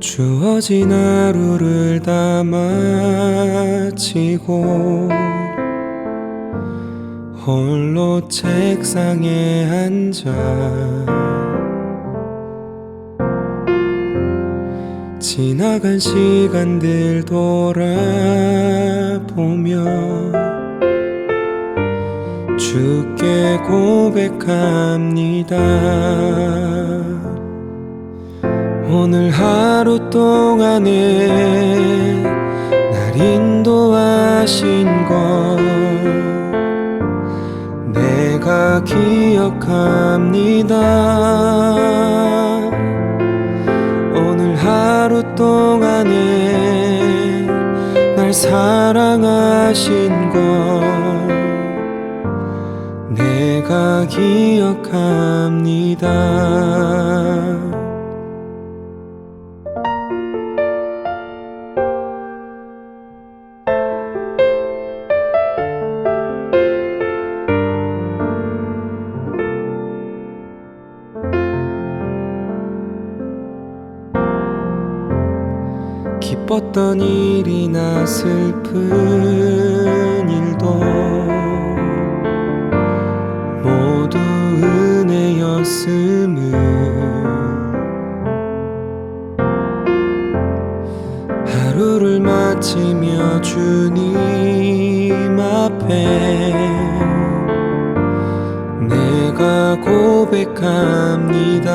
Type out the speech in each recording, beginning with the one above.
주어진 하루를 다 마치고 홀로 책상에 앉아 지나간 시간들 돌아보며 주께 고백합니다. 오늘 하루 동안에 날 인도하신 것 내가 기억합니다. 오늘 하루 동안에 날 사랑하신 것 내가 기억합니다. 기뻤던 일이나 슬픈 일도 모두 은혜였음을 하루를 마치며 주님 앞에 내가 고백합니다.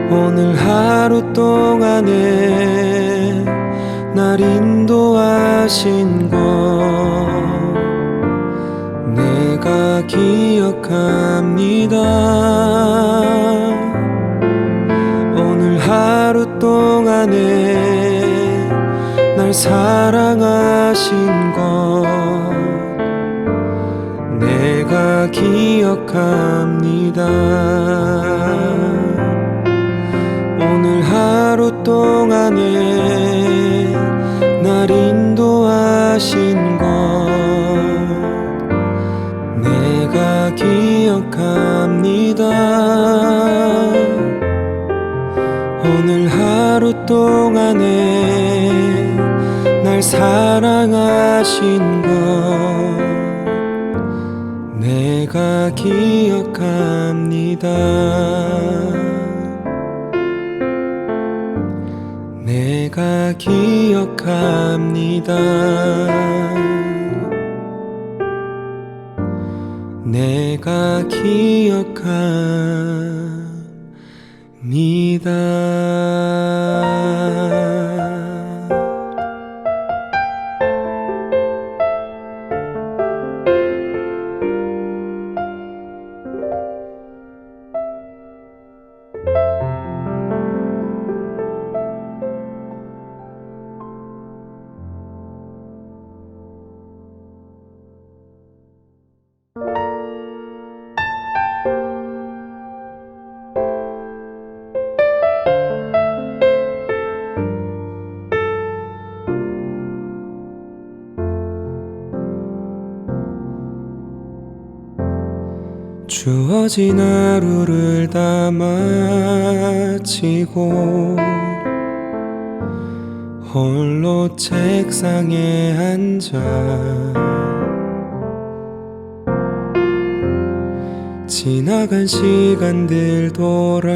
오늘 하루 동안에 날 인도하신 것 내가 기억합니다. 오늘 하루 동안에 날 사랑하신 것 내가 기억합니다. 오늘 하루 동안에 날 인도하신 것 내가 기억합니다. 오늘 하루 동안에 날 사랑하신 것 내가 기억합니다. 내가 기억합니다. 내가 기억합니다. 주어진 하루를 다 마치고 홀로 책상에 앉아 지나간 시간들 돌아보며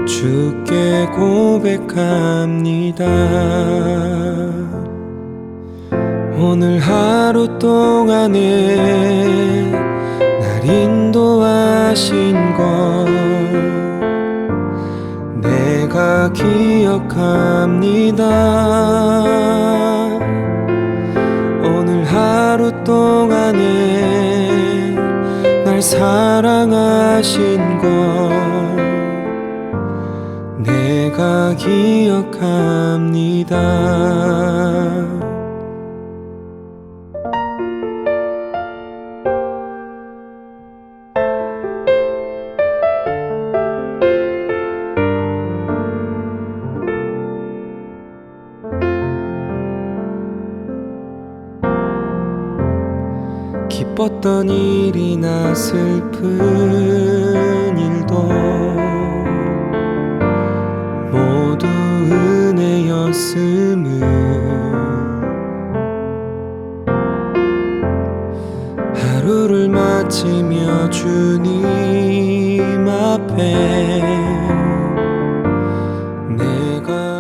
주께 고백합니다. 오늘 하루 동안에 날 인도하신 것 내가 기억합니다. 오늘 하루 동안에 날 사랑하신 것 내가 기억합니다. 기뻤던 일이나 슬픈 일도 모두 은혜였음을 하루를 마치며 주님 앞에 내가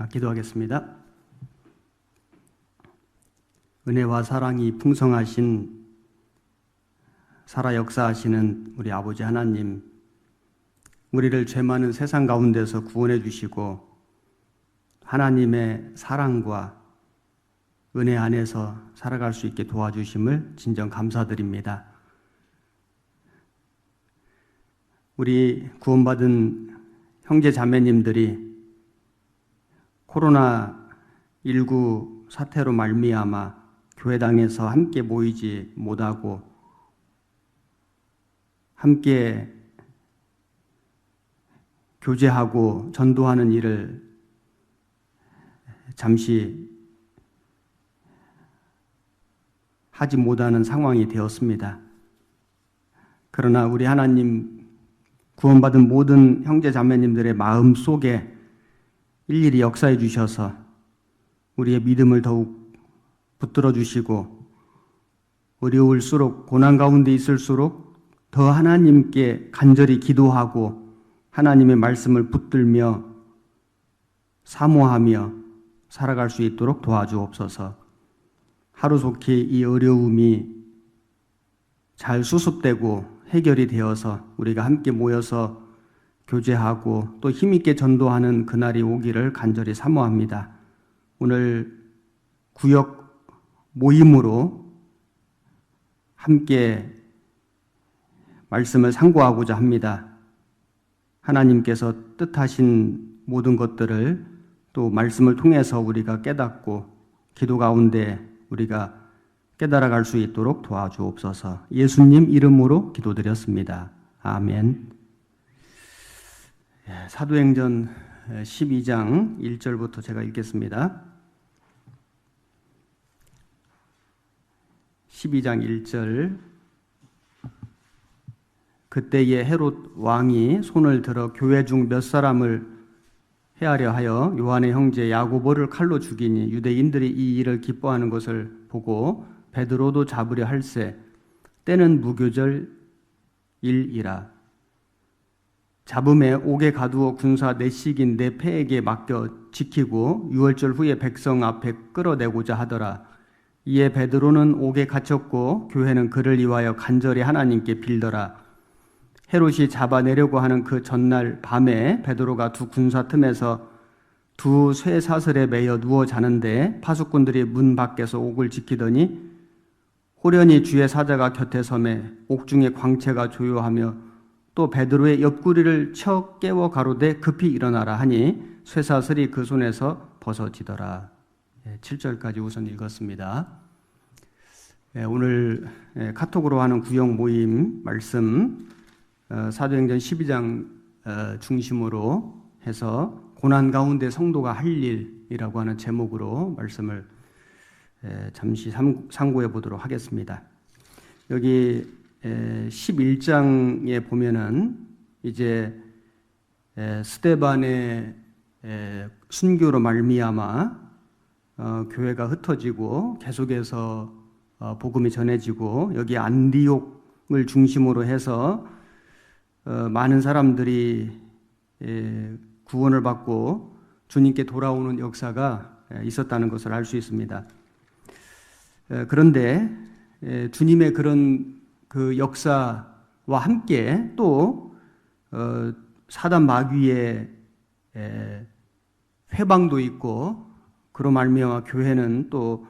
기도하겠습니다. 은혜와 사랑이 풍성하신 살아 역사하시는 우리 아버지 하나님, 우리를 죄 많은 세상 가운데서 구원해 주시고 하나님의 사랑과 은혜 안에서 살아갈 수 있게 도와주심을 진정 감사드립니다. 우리 구원받은 형제 자매님들이 코로나19 사태로 말미암아 교회당에서 함께 모이지 못하고 함께 교제하고 전도하는 일을 잠시 하지 못하는 상황이 되었습니다. 그러나 우리 하나님, 구원받은 모든 형제 자매님들의 마음 속에 일일이 역사해 주셔서 우리의 믿음을 더욱 붙들어 주시고 어려울수록 고난 가운데 있을수록 더 하나님께 간절히 기도하고 하나님의 말씀을 붙들며 사모하며 살아갈 수 있도록 도와주옵소서. 하루속히 이 어려움이 잘 수습되고 해결이 되어서 우리가 함께 모여서 교제하고 또 힘있게 전도하는 그날이 오기를 간절히 사모합니다. 오늘 구역 모임으로 함께 말씀을 상고하고자 합니다. 하나님께서 뜻하신 모든 것들을 또 말씀을 통해서 우리가 깨닫고 기도 가운데 우리가 깨달아갈 수 있도록 도와주옵소서. 예수님 이름으로 기도드렸습니다. 아멘. 사도행전 12장 1절부터 제가 읽겠습니다. 12장 1절. 그때에 헤롯 왕이 손을 들어 교회 중 몇 사람을 해하려 하여 요한의 형제 야고보를 칼로 죽이니 유대인들이 이 일을 기뻐하는 것을 보고 베드로도 잡으려 할세. 때는 무교절 일이라. 잡음에 옥에 가두어 군사 내식인 내 패에게 맡겨 지키고 유월절 후에 백성 앞에 끌어내고자 하더라. 이에 베드로는 옥에 갇혔고 교회는 그를 위하여 간절히 하나님께 빌더라. 헤롯이 잡아내려고 하는 그 전날 밤에 베드로가 두 군사 틈에서 두 쇠사슬에 매여 누워 자는데 파수꾼들이 문 밖에서 옥을 지키더니 호련히 주의 사자가 곁에 서매 옥중의 광채가 조요하며 또 베드로의 옆구리를 쳐 깨워 가로되 급히 일어나라 하니 쇠사슬이 그 손에서 벗어지더라. 7절까지 우선 읽었습니다. 오늘 카톡으로 하는 구역 모임 말씀 사도행전 12장 중심으로 해서 고난 가운데 성도가 할 일이라고 하는 제목으로 말씀을 잠시 상고해 보도록 하겠습니다. 여기 11장에 보면은 이제 스데반의 순교로 말미암아 교회가 흩어지고 계속해서 복음이 전해지고 여기 안디옥을 중심으로 해서 많은 사람들이 구원을 받고 주님께 돌아오는 역사가 있었다는 것을 알 수 있습니다. 그런데 주님의 그런 그 역사와 함께 또 사단 마귀의 회방도 있고 그로 말미암아 교회는 또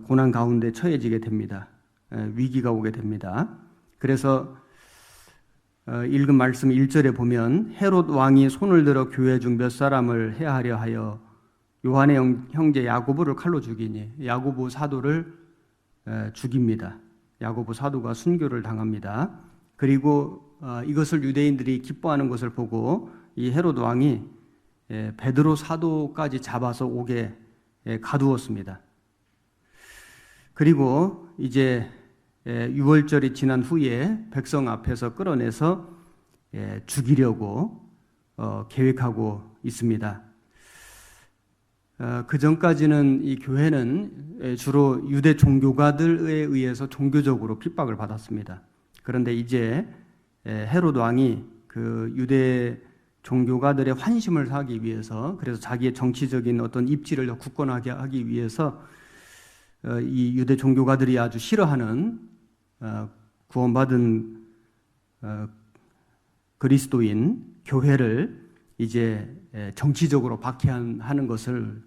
고난 가운데 처해지게 됩니다. 위기가 오게 됩니다. 그래서 읽은 말씀 1절에 보면 헤롯 왕이 손을 들어 교회 중 몇 사람을 해하려 하여 요한의 형제 야고보를 칼로 죽이니 야고보 사도를 죽입니다. 야고보 사도가 순교를 당합니다. 그리고 이것을 유대인들이 기뻐하는 것을 보고 이 헤롯 왕이 베드로 사도까지 잡아서 옥에 가두었습니다. 그리고 이제 유월절이 지난 후에 백성 앞에서 끌어내서 죽이려고 계획하고 있습니다. 그 전까지는 이 교회는 주로 유대 종교가들에 의해서 종교적으로 핍박을 받았습니다. 그런데 이제 헤롯 왕이 그 유대 종교가들의 환심을 사기 위해서, 그래서 자기의 정치적인 어떤 입지를 더 굳건하게 하기 위해서 이 유대 종교가들이 아주 싫어하는 구원받은 그리스도인 교회를 이제 정치적으로 박해하는 것을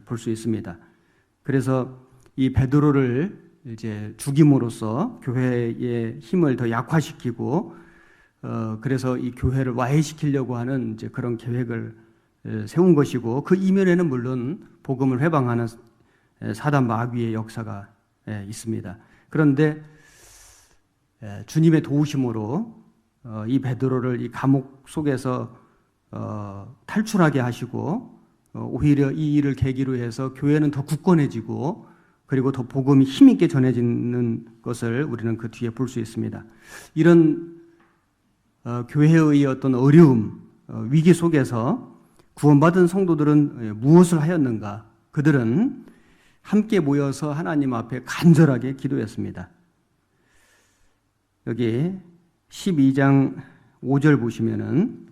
볼 수 있습니다. 그래서 이 베드로를 이제 죽임으로써 교회의 힘을 더 약화시키고 그래서 이 교회를 와해시키려고 하는 이제 그런 계획을 세운 것이고, 그 이면에는 물론 복음을 회방하는 사단 마귀의 역사가 있습니다. 그런데 주님의 도우심으로 이 베드로를 이 감옥 속에서 탈출하게 하시고, 오히려 이 일을 계기로 해서 교회는 더 굳건해지고, 그리고 더 복음이 힘있게 전해지는 것을 우리는 그 뒤에 볼 수 있습니다. 이런 교회의 어떤 어려움, 위기 속에서 구원받은 성도들은 무엇을 하였는가? 그들은 함께 모여서 하나님 앞에 간절하게 기도했습니다. 여기 12장 5절 보시면은,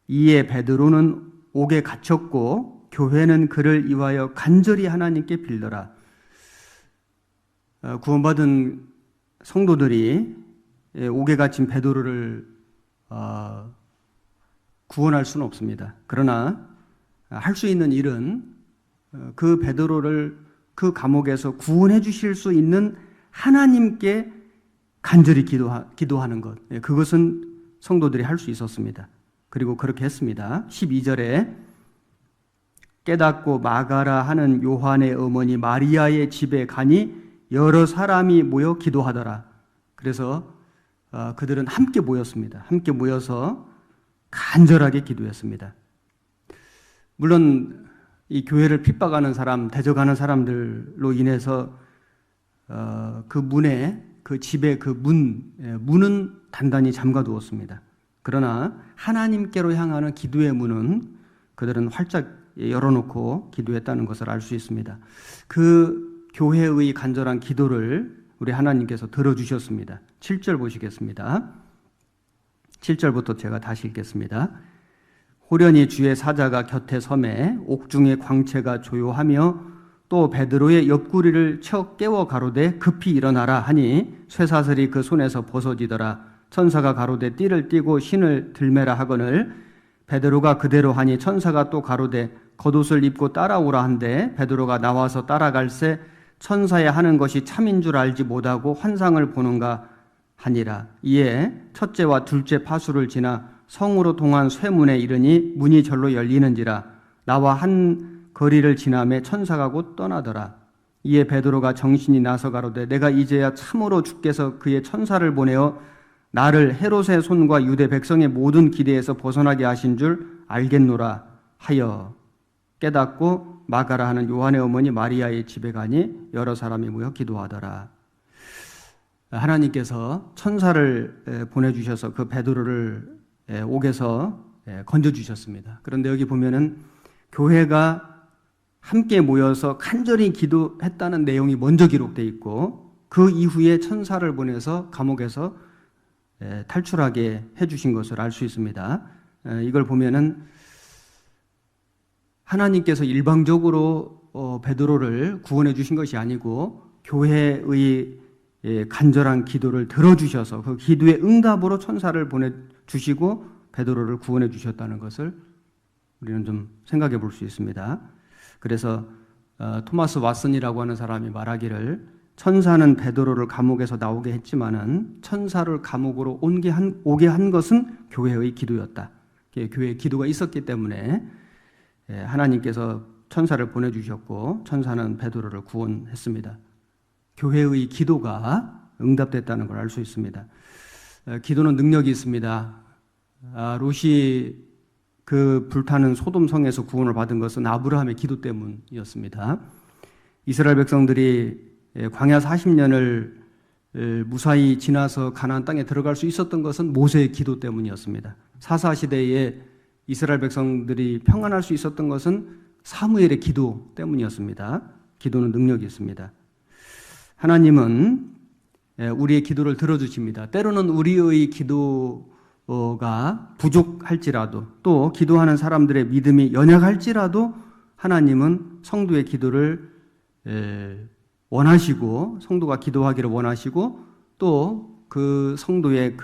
이에 베드로는 옥에 갇혔고 교회는 그를 위하여 간절히 하나님께 빌더라. 구원받은 성도들이 옥에 갇힌 베드로를 구원할 수는 없습니다. 그러나 할 수 있는 일은 그 베드로를 그 감옥에서 구원해 주실 수 있는 하나님께 간절히 기도하는 것, 그것은 성도들이 할 수 있었습니다. 그리고 그렇게 했습니다. 12절에 깨닫고 마가라 하는 요한의 어머니 마리아의 집에 가니 여러 사람이 모여 기도하더라. 그래서 그들은 함께 모였습니다. 함께 모여서 간절하게 기도했습니다. 물론 이 교회를 핍박하는 사람, 대적하는 사람들로 인해서 그 문에, 그 집의 그 문은 단단히 잠가두었습니다. 그러나 하나님께로 향하는 기도의 문은 그들은 활짝 열어놓고 기도했다는 것을 알 수 있습니다. 그 교회의 간절한 기도를 우리 하나님께서 들어주셨습니다. 7절 보시겠습니다. 7절부터 제가 다시 읽겠습니다. 호련히 주의 사자가 곁에 섬에 옥중의 광채가 조요하며 또 베드로의 옆구리를 쳐 깨워 가로되 급히 일어나라 하니 쇠사슬이 그 손에서 벗어지더라. 천사가 가로되 띠를 띠고 신을 들매라 하거늘 베드로가 그대로 하니 천사가 또 가로되 겉옷을 입고 따라오라 한데 베드로가 나와서 따라갈새 천사의 하는 것이 참인 줄 알지 못하고 환상을 보는가 하니라. 이에 첫째와 둘째 파수를 지나 성으로 통한 쇠문에 이르니 문이 절로 열리는지라. 나와 한 거리를 지나매 천사가 곧 떠나더라. 이에 베드로가 정신이 나서 가로되 내가 이제야 참으로 주께서 그의 천사를 보내어 나를 헤롯의 손과 유대 백성의 모든 기대에서 벗어나게 하신 줄 알겠노라 하여 깨닫고 마가라 하는 요한의 어머니 마리아의 집에 가니 여러 사람이 모여 기도하더라. 하나님께서 천사를 보내주셔서 그 베드로를 옥에서 건져주셨습니다. 그런데 여기 보면은 교회가 함께 모여서 간절히 기도했다는 내용이 먼저 기록되어 있고, 그 이후에 천사를 보내서 감옥에서 탈출하게 해주신 것을 알 수 있습니다. 이걸 보면은 하나님께서 일방적으로 베드로를 구원해 주신 것이 아니고 교회의 간절한 기도를 들어주셔서 그 기도의 응답으로 천사를 보내주시고 베드로를 구원해 주셨다는 것을 우리는 좀 생각해 볼 수 있습니다. 그래서 토마스 왓슨이라고 하는 사람이 말하기를 천사는 베드로를 감옥에서 나오게 했지만은 천사를 감옥으로 오게 한 것은 교회의 기도였다. 교회의 기도가 있었기 때문에 하나님께서 천사를 보내주셨고 천사는 베드로를 구원했습니다. 교회의 기도가 응답됐다는 걸 알 수 있습니다. 기도는 능력이 있습니다. 롯이 그 불타는 소돔 성에서 구원을 받은 것은 아브라함의 기도 때문이었습니다. 이스라엘 백성들이 광야 40년을 무사히 지나서 가나안 땅에 들어갈 수 있었던 것은 모세의 기도 때문이었습니다. 사사시대에 이스라엘 백성들이 평안할 수 있었던 것은 사무엘의 기도 때문이었습니다. 기도는 능력이 있습니다. 하나님은 우리의 기도를 들어주십니다. 때로는 우리의 기도가 부족할지라도 또 기도하는 사람들의 믿음이 연약할지라도 하나님은 성도의 기도를 원하시고 성도가 기도하기를 원하시고 또 그 성도의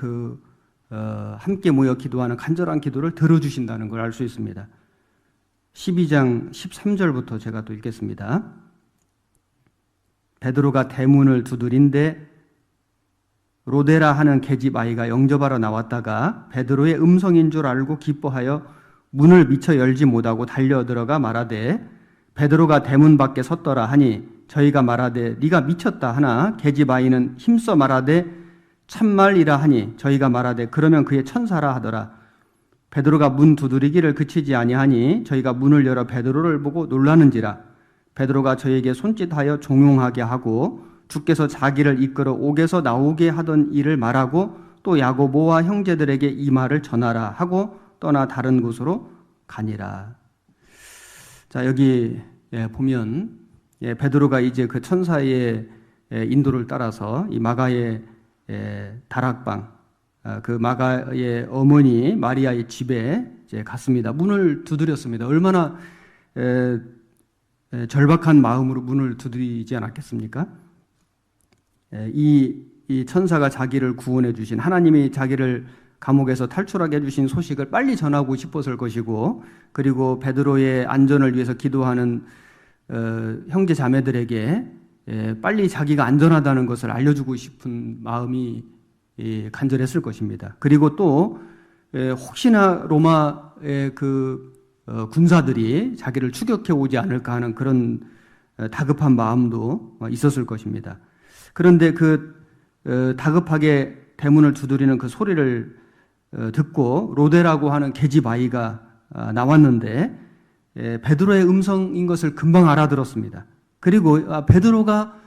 함께 모여 기도하는 간절한 기도를 들어주신다는 걸 알 수 있습니다. 12장 13절부터 제가 또 읽겠습니다. 베드로가 대문을 두드린데 로데라 하는 계집 아이가 영접하러 나왔다가 베드로의 음성인 줄 알고 기뻐하여 문을 미처 열지 못하고 달려들어가 말하되 베드로가 대문 밖에 섰더라 하니 저희가 말하되 네가 미쳤다 하나 계집 아이는 힘써 말하되 참말이라 하니 저희가 말하되 그러면 그의 천사라 하더라. 베드로가 문 두드리기를 그치지 아니하니 저희가 문을 열어 베드로를 보고 놀라는지라. 베드로가 저에게 손짓하여 종용하게 하고 주께서 자기를 이끌어 옥에서 나오게 하던 일을 말하고 또 야고보와 형제들에게 이 말을 전하라 하고 떠나 다른 곳으로 가니라. 자, 여기 보면 베드로가 이제 그 천사의 인도를 따라서 이 마가의 다락방, 그 마가의 어머니 마리아의 집에 이제 갔습니다. 문을 두드렸습니다. 얼마나 절박한 마음으로 문을 두드리지 않았겠습니까? 이 천사가 자기를 구원해 주신, 하나님이 자기를 감옥에서 탈출하게 해주신 소식을 빨리 전하고 싶었을 것이고, 그리고 베드로의 안전을 위해서 기도하는 형제 자매들에게 빨리 자기가 안전하다는 것을 알려주고 싶은 마음이 간절했을 것입니다. 그리고 또 혹시나 로마의 군사들이 자기를 추격해 오지 않을까 하는 그런 다급한 마음도 있었을 것입니다. 그런데 다급하게 대문을 두드리는 그 소리를 듣고 로데라고 하는 계집 아이가 나왔는데 베드로의 음성인 것을 금방 알아들었습니다. 그리고 베드로가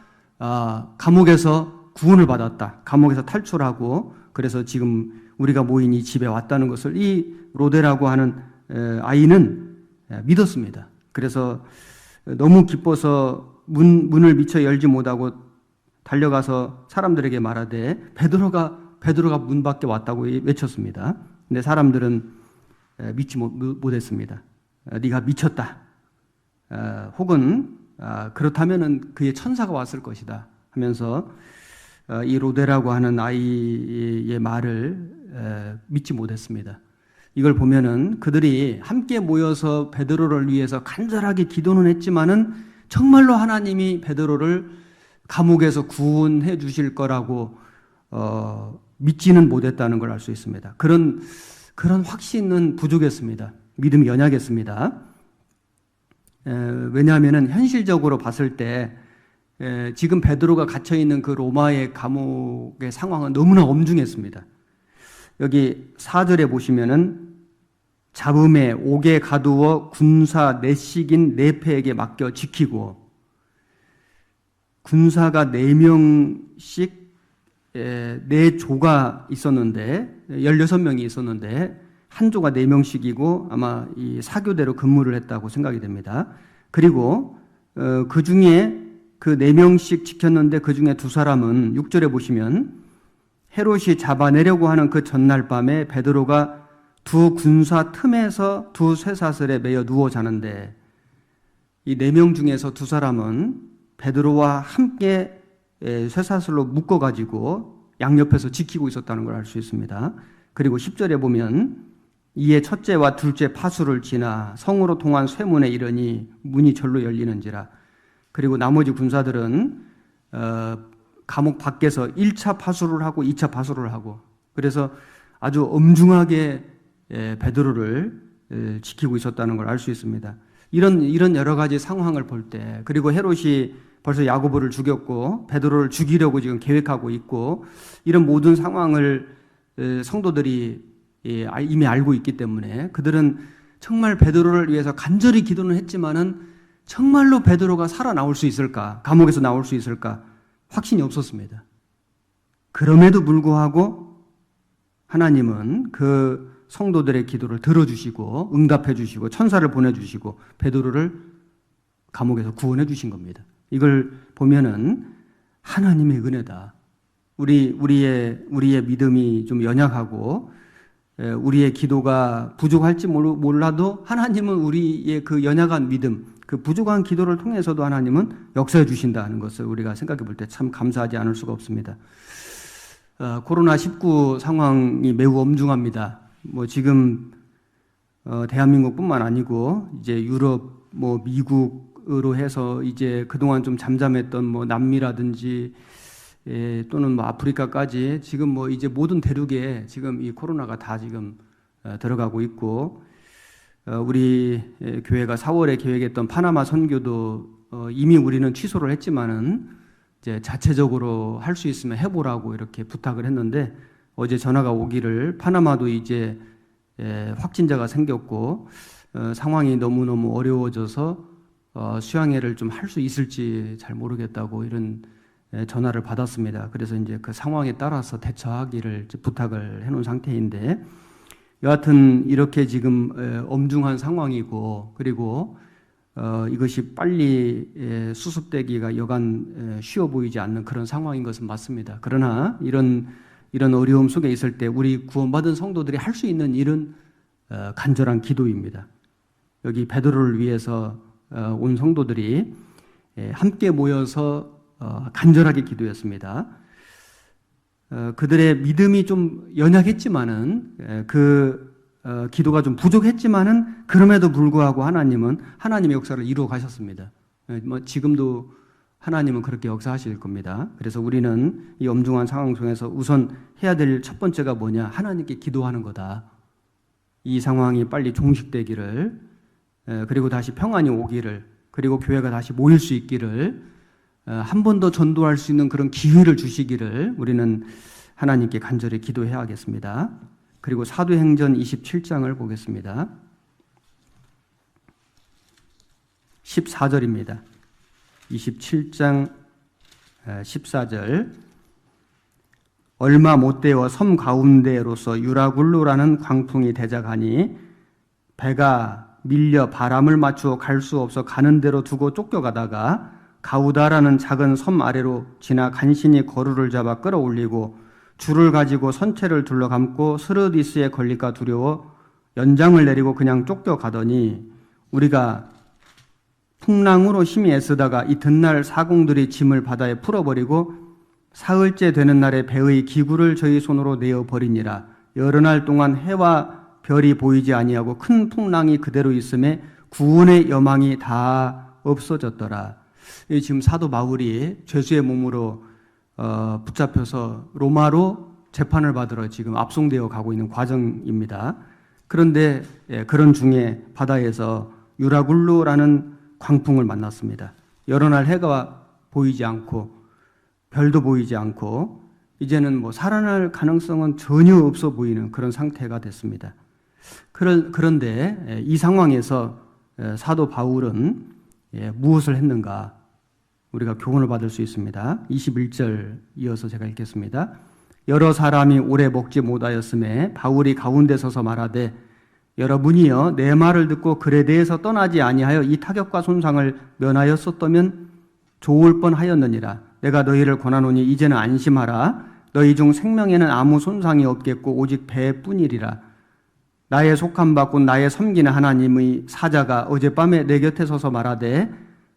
감옥에서 구원을 받았다. 감옥에서 탈출하고 그래서 지금 우리가 모인 이 집에 왔다는 것을 이 로데라고 하는 아이는 믿었습니다. 그래서 너무 기뻐서 문을 미처 열지 못하고 달려가서 사람들에게 말하되 베드로가 문 밖에 왔다고 외쳤습니다. 근데 사람들은 믿지 못했습니다. 네가 미쳤다. 혹은 그렇다면은 그의 천사가 왔을 것이다 하면서 이 로데라고 하는 아이의 말을 믿지 못했습니다. 이걸 보면은 그들이 함께 모여서 베드로를 위해서 간절하게 기도는 했지만은 정말로 하나님이 베드로를 감옥에서 구원해 주실 거라고 믿지는 못했다는 걸 알 수 있습니다. 그런 확신은 부족했습니다. 믿음이 연약했습니다. 왜냐하면 현실적으로 봤을 때 지금 베드로가 갇혀있는 그 로마의 감옥의 상황은 너무나 엄중했습니다. 여기 4절에 보시면은 잡음에 옥에 가두어 군사 내식인 네페에게 맡겨 지키고 군사가 4명씩 4조가 있었는데 16명이 있었는데 한 조가 4명씩이고 아마 이 사교대로 근무를 했다고 생각이 됩니다. 그리고 그 중에 그 4명씩 지켰는데 그 중에 2사람은 6절에 보시면 헤롯이 잡아내려고 하는 그 전날 밤에 베드로가 두 군사 틈에서 두 쇠사슬에 매여 누워 자는데 이 4명 중에서 2사람은 베드로와 함께 쇠사슬로 묶어가지고 양옆에서 지키고 있었다는 걸 알 수 있습니다. 그리고 10절에 보면 이에 첫째와 둘째 파수를 지나 성으로 통한 쇠문에 이르니 문이 절로 열리는지라. 그리고 나머지 군사들은 감옥 밖에서 1차 파수를 하고 2차 파수를 하고 그래서 아주 엄중하게 베드로를 지키고 있었다는 걸 알 수 있습니다. 이런 여러 가지 상황을 볼 때 그리고 헤롯이 벌써 야고보를 죽였고 베드로를 죽이려고 지금 계획하고 있고 이런 모든 상황을 성도들이 이미 알고 있기 때문에 그들은 정말 베드로를 위해서 간절히 기도는 했지만은 정말로 베드로가 살아나올 수 있을까? 감옥에서 나올 수 있을까? 확신이 없었습니다. 그럼에도 불구하고 하나님은 그 성도들의 기도를 들어주시고 응답해 주시고 천사를 보내주시고 베드로를 감옥에서 구원해 주신 겁니다. 이걸 보면은 하나님의 은혜다. 우리의 믿음이 좀 연약하고 우리의 기도가 부족할지 몰라도 하나님은 우리의 그 연약한 믿음, 그 부족한 기도를 통해서도 하나님은 역사해 주신다는 것을 우리가 생각해 볼 때 참 감사하지 않을 수가 없습니다. 코로나19 상황이 매우 엄중합니다. 뭐 지금 대한민국뿐만 아니고 이제 유럽, 뭐 미국으로 해서 이제 그동안 좀 잠잠했던 뭐 남미라든지 또는 뭐 아프리카까지 지금 뭐 이제 모든 대륙에 지금 이 코로나가 다 지금 들어가고 있고, 우리 교회가 4월에 계획했던 파나마 선교도 이미 우리는 취소를 했지만은 이제 자체적으로 할 수 있으면 해보라고 이렇게 부탁을 했는데, 어제 전화가 오기를 파나마도 이제 확진자가 생겼고 상황이 너무너무 어려워져서 수양회를 좀 할 수 있을지 잘 모르겠다고 이런 전화를 받았습니다. 그래서 이제 그 상황에 따라서 대처하기를 부탁을 해놓은 상태인데, 여하튼 이렇게 지금 엄중한 상황이고, 그리고 이것이 빨리 수습되기가 여간 쉬워 보이지 않는 그런 상황인 것은 맞습니다. 그러나 이런 어려움 속에 있을 때 우리 구원받은 성도들이 할 수 있는 일은 간절한 기도입니다. 여기 베드로를 위해서 온 성도들이 함께 모여서 간절하게 기도했습니다. 그들의 믿음이 좀 연약했지만은 기도가 좀 부족했지만은 그럼에도 불구하고 하나님은 하나님의 역사를 이루어 가셨습니다. 뭐 지금도 하나님은 그렇게 역사하실 겁니다. 그래서 우리는 이 엄중한 상황 속에서 우선 해야 될 첫 번째가 뭐냐? 하나님께 기도하는 거다. 이 상황이 빨리 종식되기를, 그리고 다시 평안이 오기를, 그리고 교회가 다시 모일 수 있기를, 한 번 더 전도할 수 있는 그런 기회를 주시기를 우리는 하나님께 간절히 기도해야 하겠습니다. 그리고 사도행전 27장을 보겠습니다. 14절입니다. 27장 14절. 얼마 못되어 섬 가운데로서 유라굴로라는 광풍이 대작하니 배가 밀려 바람을 맞추어 갈 수 없어 가는 대로 두고 쫓겨가다가 가우다라는 작은 섬 아래로 지나 간신히 거루를 잡아 끌어올리고 줄을 가지고 선체를 둘러감고 스르디스에 걸릴까 두려워 연장을 내리고 그냥 쫓겨가더니 우리가 풍랑으로 심히 애쓰다가 이튿날 사공들이 짐을 바다에 풀어버리고 사흘째 되는 날에 배의 기구를 저희 손으로 내어버리니라. 여러 날 동안 해와 별이 보이지 아니하고 큰 풍랑이 그대로 있음에 구원의 여망이 다 없어졌더라. 지금 사도 바울이 죄수의 몸으로 붙잡혀서 로마로 재판을 받으러 지금 압송되어 가고 있는 과정입니다. 그런데 그런 중에 바다에서 유라굴로라는 광풍을 만났습니다. 여러 날 해가 보이지 않고 별도 보이지 않고 이제는 뭐 살아날 가능성은 전혀 없어 보이는 그런 상태가 됐습니다. 그런데 이 상황에서 사도 바울은 무엇을 했는가? 우리가 교훈을 받을 수 있습니다. 21절 이어서 제가 읽겠습니다. 여러 사람이 오래 먹지 못하였음에 바울이 가운데 서서 말하되 여러분이여 내 말을 듣고 글에 대해서 떠나지 아니하여 이 타격과 손상을 면하였었다면 좋을 뻔하였느니라. 내가 너희를 권하노니 이제는 안심하라. 너희 중 생명에는 아무 손상이 없겠고 오직 배뿐이리라. 나의 속한 바 곧 나의 섬기는 하나님의 사자가 어젯밤에 내 곁에 서서 말하되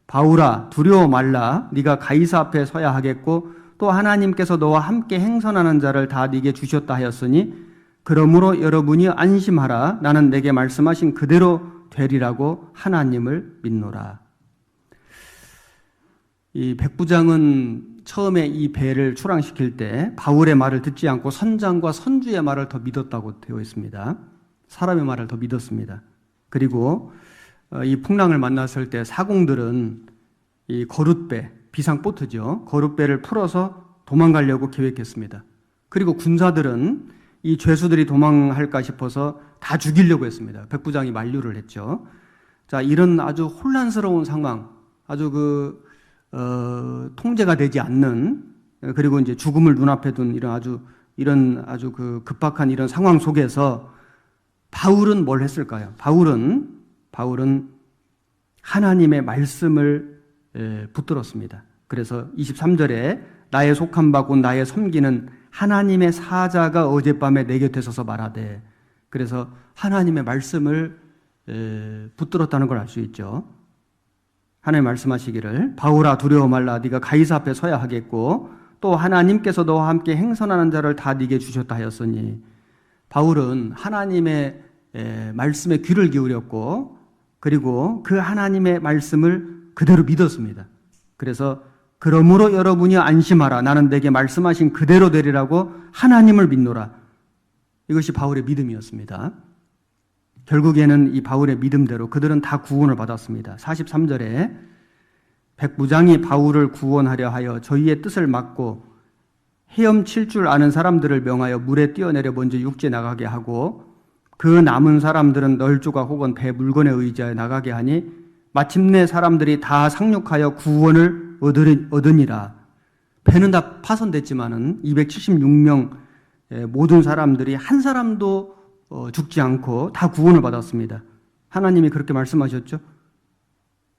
바울아 두려워 말라. 네가 가이사 앞에 서야 하겠고 또 하나님께서 너와 함께 행선하는 자를 다 네게 주셨다 하였으니 그러므로 여러분이 안심하라. 나는 내게 말씀하신 그대로 되리라고 하나님을 믿노라. 이 백부장은 처음에 이 배를 출항시킬 때 바울의 말을 듣지 않고 선장과 선주의 말을 더 믿었다고 되어 있습니다. 사람의 말을 더 믿었습니다. 그리고 이 풍랑을 만났을 때 사공들은 이 거룻배, 비상보트죠. 거룻배를 풀어서 도망가려고 계획했습니다. 그리고 군사들은 이 죄수들이 도망할까 싶어서 다 죽이려고 했습니다. 백부장이 만류를 했죠. 자, 이런 아주 혼란스러운 상황, 아주 통제가 되지 않는, 그리고 이제 죽음을 눈앞에 둔 이런 아주 급박한 이런 상황 속에서 바울은 뭘 했을까요? 바울은 하나님의 말씀을 붙들었습니다. 그래서 23절에 나의 속한 바 곧 나의 섬기는 하나님의 사자가 어젯밤에 내 곁에 서서 말하되, 그래서 하나님의 말씀을 붙들었다는 걸 알 수 있죠. 하나님 말씀하시기를 바울아 두려워 말라 네가 가이사 앞에 서야 하겠고 또 하나님께서 너와 함께 행선하는 자를 다 네게 주셨다 하였으니 바울은 하나님의 말씀에 귀를 기울였고 그리고 그 하나님의 말씀을 그대로 믿었습니다. 그래서 그러므로 여러분이 안심하라 나는 내게 말씀하신 그대로 되리라고 하나님을 믿노라. 이것이 바울의 믿음이었습니다. 결국에는 이 바울의 믿음대로 그들은 다 구원을 받았습니다. 43절에 백부장이 바울을 구원하려 하여 저희의 뜻을 막고 헤엄칠 줄 아는 사람들을 명하여 물에 뛰어내려 먼저 육지에 나가게 하고 그 남은 사람들은 널조각 혹은 배 물건에 의지하여 나가게 하니 마침내 사람들이 다 상륙하여 구원을 얻으니라. 배는 다 파손됐지만은 276명 모든 사람들이 한 사람도 죽지 않고 다 구원을 받았습니다. 하나님이 그렇게 말씀하셨죠.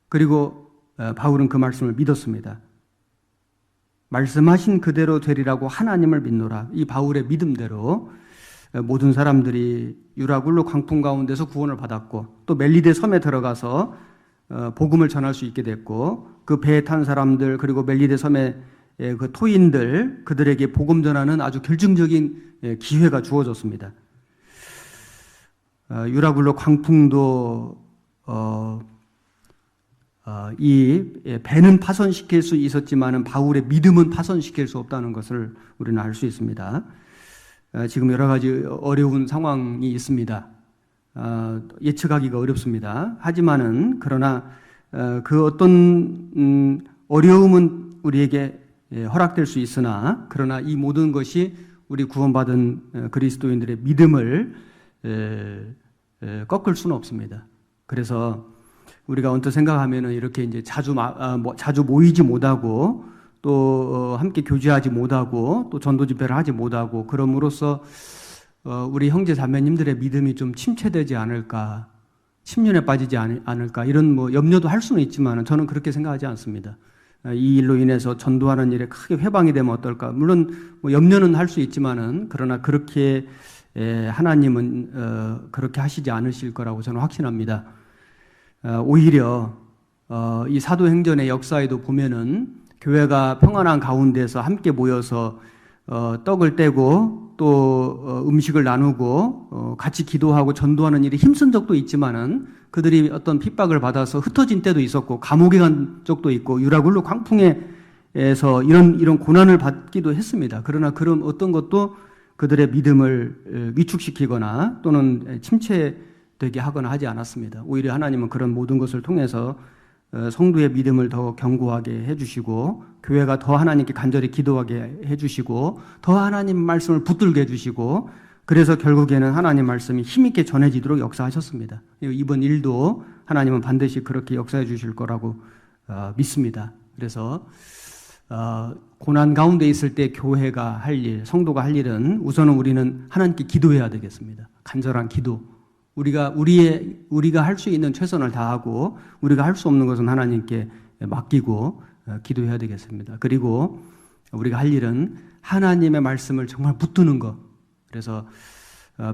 그리고 바울은 그 말씀을 믿었습니다. 말씀하신 그대로 되리라고 하나님을 믿노라. 이 바울의 믿음대로 모든 사람들이 유라굴로 광풍 가운데서 구원을 받았고 또 멜리데 섬에 들어가서 복음을 전할 수 있게 됐고 그 배에 탄 사람들 그리고 멜리데 섬의 그 토인들 그들에게 복음 전하는 아주 결정적인 기회가 주어졌습니다. 유라굴로 광풍도 이 배는 파손시킬 수 있었지만은 바울의 믿음은 파손시킬 수 없다는 것을 우리는 알 수 있습니다. 지금 여러 가지 어려운 상황이 있습니다. 예측하기가 어렵습니다. 하지만은 그러나 그 어떤 어려움은 우리에게 허락될 수 있으나 그러나 이 모든 것이 우리 구원받은 그리스도인들의 믿음을 꺾을 수는 없습니다. 그래서 우리가 언뜻 생각하면은 이렇게 이제 자주 모이지 못하고 또 함께 교제하지 못하고 또 전도 집회를 하지 못하고 그럼으로써 우리 형제 자매님들의 믿음이 좀 침체되지 않을까, 침륜에 빠지지 않을까 이런 염려도 할 수는 있지만 저는 그렇게 생각하지 않습니다. 이 일로 인해서 전도하는 일에 크게 회방이 되면 어떨까? 물론 염려는 할 수 있지만은 그러나 그렇게 하나님은 그렇게 하시지 않으실 거라고 저는 확신합니다. 오히려 이 사도행전의 역사에도 보면은 교회가 평안한 가운데서 함께 모여서 떡을 떼고 또 음식을 나누고 같이 기도하고 전도하는 일이 힘쓴 적도 있지만은 그들이 어떤 핍박을 받아서 흩어진 때도 있었고 감옥에 간 적도 있고 유라굴로 광풍에서 이런 고난을 받기도 했습니다. 그러나 그런 어떤 것도 그들의 믿음을 위축시키거나 또는 침체되게 하거나 하지 않았습니다. 오히려 하나님은 그런 모든 것을 통해서 성도의 믿음을 더 견고하게 해주시고 교회가 더 하나님께 간절히 기도하게 해주시고 더 하나님 말씀을 붙들게 해주시고 그래서 결국에는 하나님 말씀이 힘있게 전해지도록 역사하셨습니다. 이번 일도 하나님은 반드시 그렇게 역사해 주실 거라고 믿습니다. 그래서 고난 가운데 있을 때 교회가 할 일, 성도가 할 일은 우선은 우리는 하나님께 기도해야 되겠습니다. 간절한 기도. 우리가 할 수 있는 최선을 다하고 우리가 할 수 없는 것은 하나님께 맡기고 기도해야 되겠습니다. 그리고 우리가 할 일은 하나님의 말씀을 정말 붙드는 것. 그래서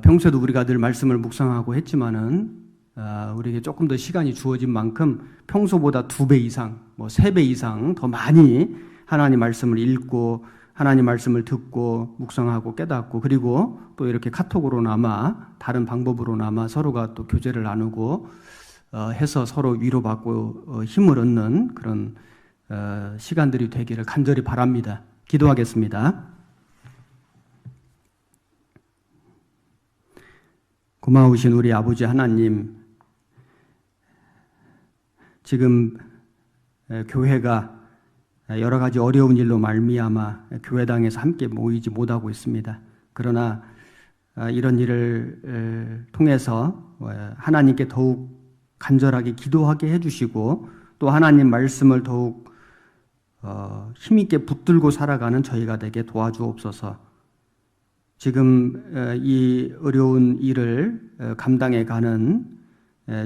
평소에도 우리가 늘 말씀을 묵상하고 했지만은 우리에게 조금 더 시간이 주어진 만큼 평소보다 2배 이상, 3배 이상 더 많이 하나님 말씀을 읽고 하나님 말씀을 듣고 묵상하고 깨닫고 그리고 또 이렇게 카톡으로나마 다른 방법으로나마 서로가 또 교제를 나누고 해서 서로 위로받고 힘을 얻는 그런 시간들이 되기를 간절히 바랍니다. 기도하겠습니다. 고마우신 우리 아버지 하나님, 지금 교회가 여러 가지 어려운 일로 말미암아 교회당에서 함께 모이지 못하고 있습니다. 그러나 이런 일을 통해서 하나님께 더욱 간절하게 기도하게 해주시고 또 하나님 말씀을 더욱 힘있게 붙들고 살아가는 저희가 되게 도와주옵소서. 지금 이 어려운 일을 감당해 가는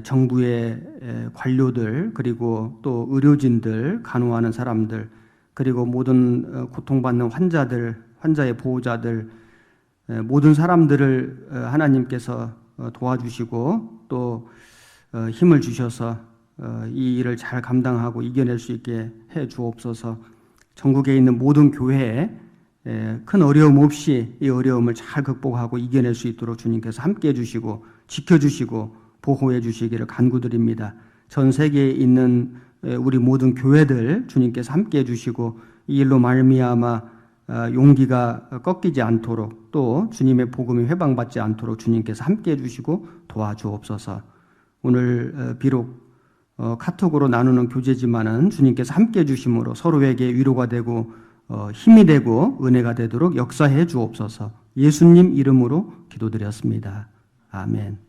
정부의 관료들 그리고 또 의료진들, 간호하는 사람들 그리고 모든 고통받는 환자들, 환자의 보호자들 모든 사람들을 하나님께서 도와주시고 또 힘을 주셔서 이 일을 잘 감당하고 이겨낼 수 있게 해 주옵소서. 전국에 있는 모든 교회에 큰 어려움 없이 이 어려움을 잘 극복하고 이겨낼 수 있도록 주님께서 함께해 주시고 지켜주시고 보호해 주시기를 간구드립니다. 전 세계에 있는 우리 모든 교회들 주님께서 함께해 주시고 이 일로 말미암아 용기가 꺾이지 않도록 또 주님의 복음이 회방받지 않도록 주님께서 함께해 주시고 도와주옵소서. 오늘 비록 카톡으로 나누는 교제지만은 주님께서 함께해 주심으로 서로에게 위로가 되고 힘이 되고 은혜가 되도록 역사해 주옵소서. 예수님 이름으로 기도드렸습니다. 아멘.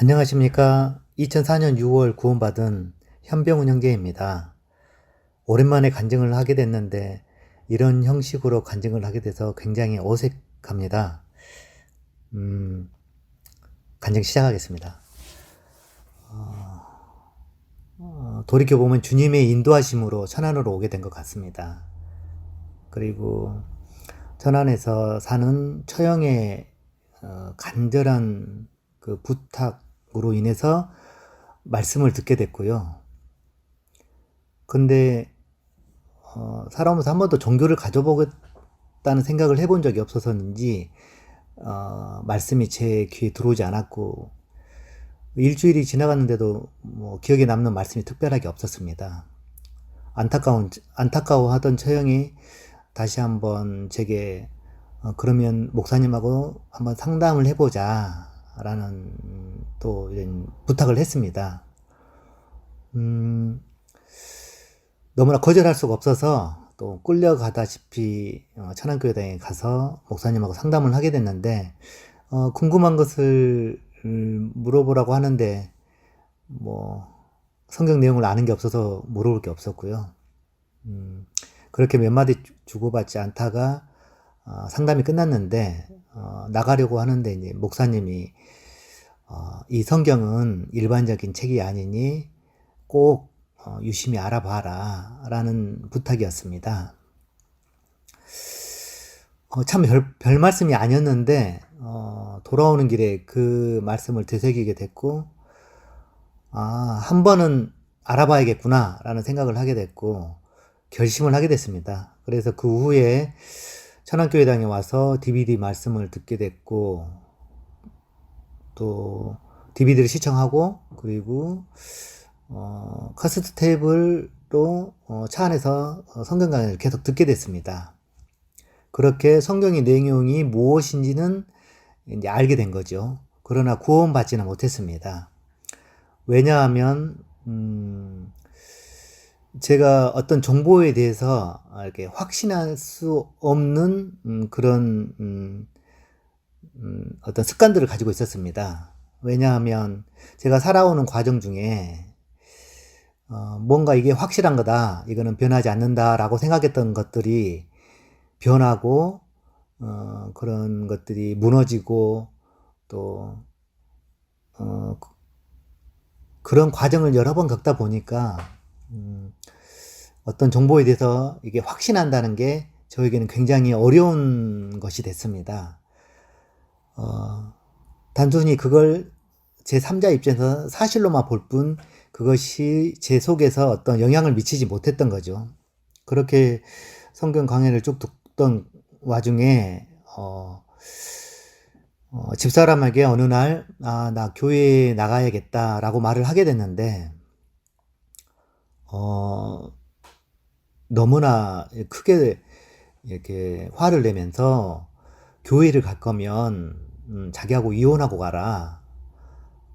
안녕하십니까. 2004년 6월 구원받은 현병훈 형제입니다. 오랜만에 간증을 하게 됐는데 이런 형식으로 간증을 하게 돼서 굉장히 어색합니다. 간증 시작하겠습니다. 돌이켜보면 주님의 인도하심으로 천안으로 오게 된 것 같습니다. 그리고 천안에서 사는 처형의 간절한 그 부탁으로 인해서 말씀을 듣게 됐고요. 근데 살아오면서 한 번도 종교를 가져보겠다는 생각을 해본 적이 없어서인지 말씀이 제 귀에 들어오지 않았고 일주일이 지나갔는데도 뭐 기억에 남는 말씀이 특별하게 없었습니다. 안타까워하던 처형이 다시 한번 제게 그러면 목사님하고 한번 상담을 해보자 라는 또 이런 부탁을 했습니다. 너무나 거절할 수가 없어서 또 끌려가다시피 천안교회당에 가서 목사님하고 상담을 하게 됐는데 궁금한 것을 물어보라고 하는데 뭐 성경 내용을 아는 게 없어서 물어볼 게 없었고요. 그렇게 몇 마디 주고받지 않다가 상담이 끝났는데 나가려고 하는데 이제 목사님이 이 성경은 일반적인 책이 아니니 꼭 유심히 알아봐라 라는 부탁이었습니다. 참 별 말씀이 아니었는데 돌아오는 길에 그 말씀을 되새기게 됐고 한 번은 알아봐야겠구나 라는 생각을 하게 됐고 결심을 하게 됐습니다. 그래서 그 후에 천안교회당에 와서 DVD 말씀을 듣게 됐고 또 DVD를 시청하고 그리고 카세트 테이프로 차 안에서 성경 강의를 계속 듣게 됐습니다. 그렇게 성경의 내용이 무엇인지는 이제 알게 된 거죠. 그러나 구원받지는 못했습니다. 왜냐하면 제가 어떤 정보에 대해서 이렇게 확신할 수 없는 그런 어떤 습관들을 가지고 있었습니다. 왜냐하면 제가 살아오는 과정 중에 뭔가 이게 확실한 거다, 이거는 변하지 않는다 라고 생각했던 것들이 변하고 그런 것들이 무너지고 또 그런 과정을 여러 번 겪다 보니까 어떤 정보에 대해서 이게 확신한다는 게 저에게는 굉장히 어려운 것이 됐습니다. 단순히 그걸 제 3자 입장에서 사실로만 볼 뿐 그것이 제 속에서 어떤 영향을 미치지 못했던 거죠. 그렇게 성경 강해를 쭉 듣던 와중에 집사람에게 어느 날 나 교회에 나가야겠다 라고 말을 하게 됐는데 너무나 크게 이렇게 화를 내면서 교회를 갈 거면 자기하고 이혼하고 가라.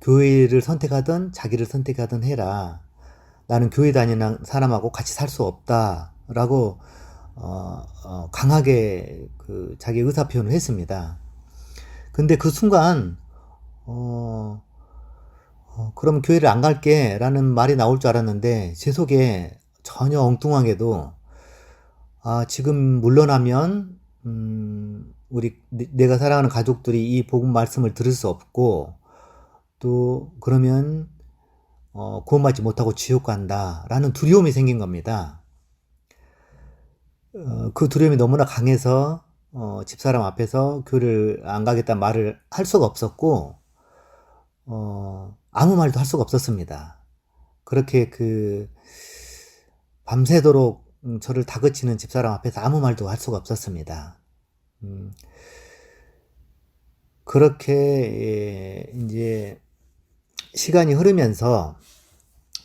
교회를 선택하든 자기를 선택하든 해라. 나는 교회 다니는 사람하고 같이 살 수 없다. 라고 강하게 그 자기 의사 표현을 했습니다. 근데 그 순간 그럼 교회를 안 갈게 라는 말이 나올 줄 알았는데 제 속에 전혀 엉뚱하게도 지금 물러나면 내가 사랑하는 가족들이 이 복음 말씀을 들을 수 없고 또 그러면 구원받지 못하고 지옥 간다 라는 두려움이 생긴 겁니다. 그 두려움이 너무나 강해서 집사람 앞에서 교회를 안 가겠다는 말을 할 수가 없었고 아무 말도 할 수가 없었습니다. 그렇게 밤새도록 저를 다그치는 집사람 앞에서 아무 말도 할 수가 없었습니다. 그렇게 이제 시간이 흐르면서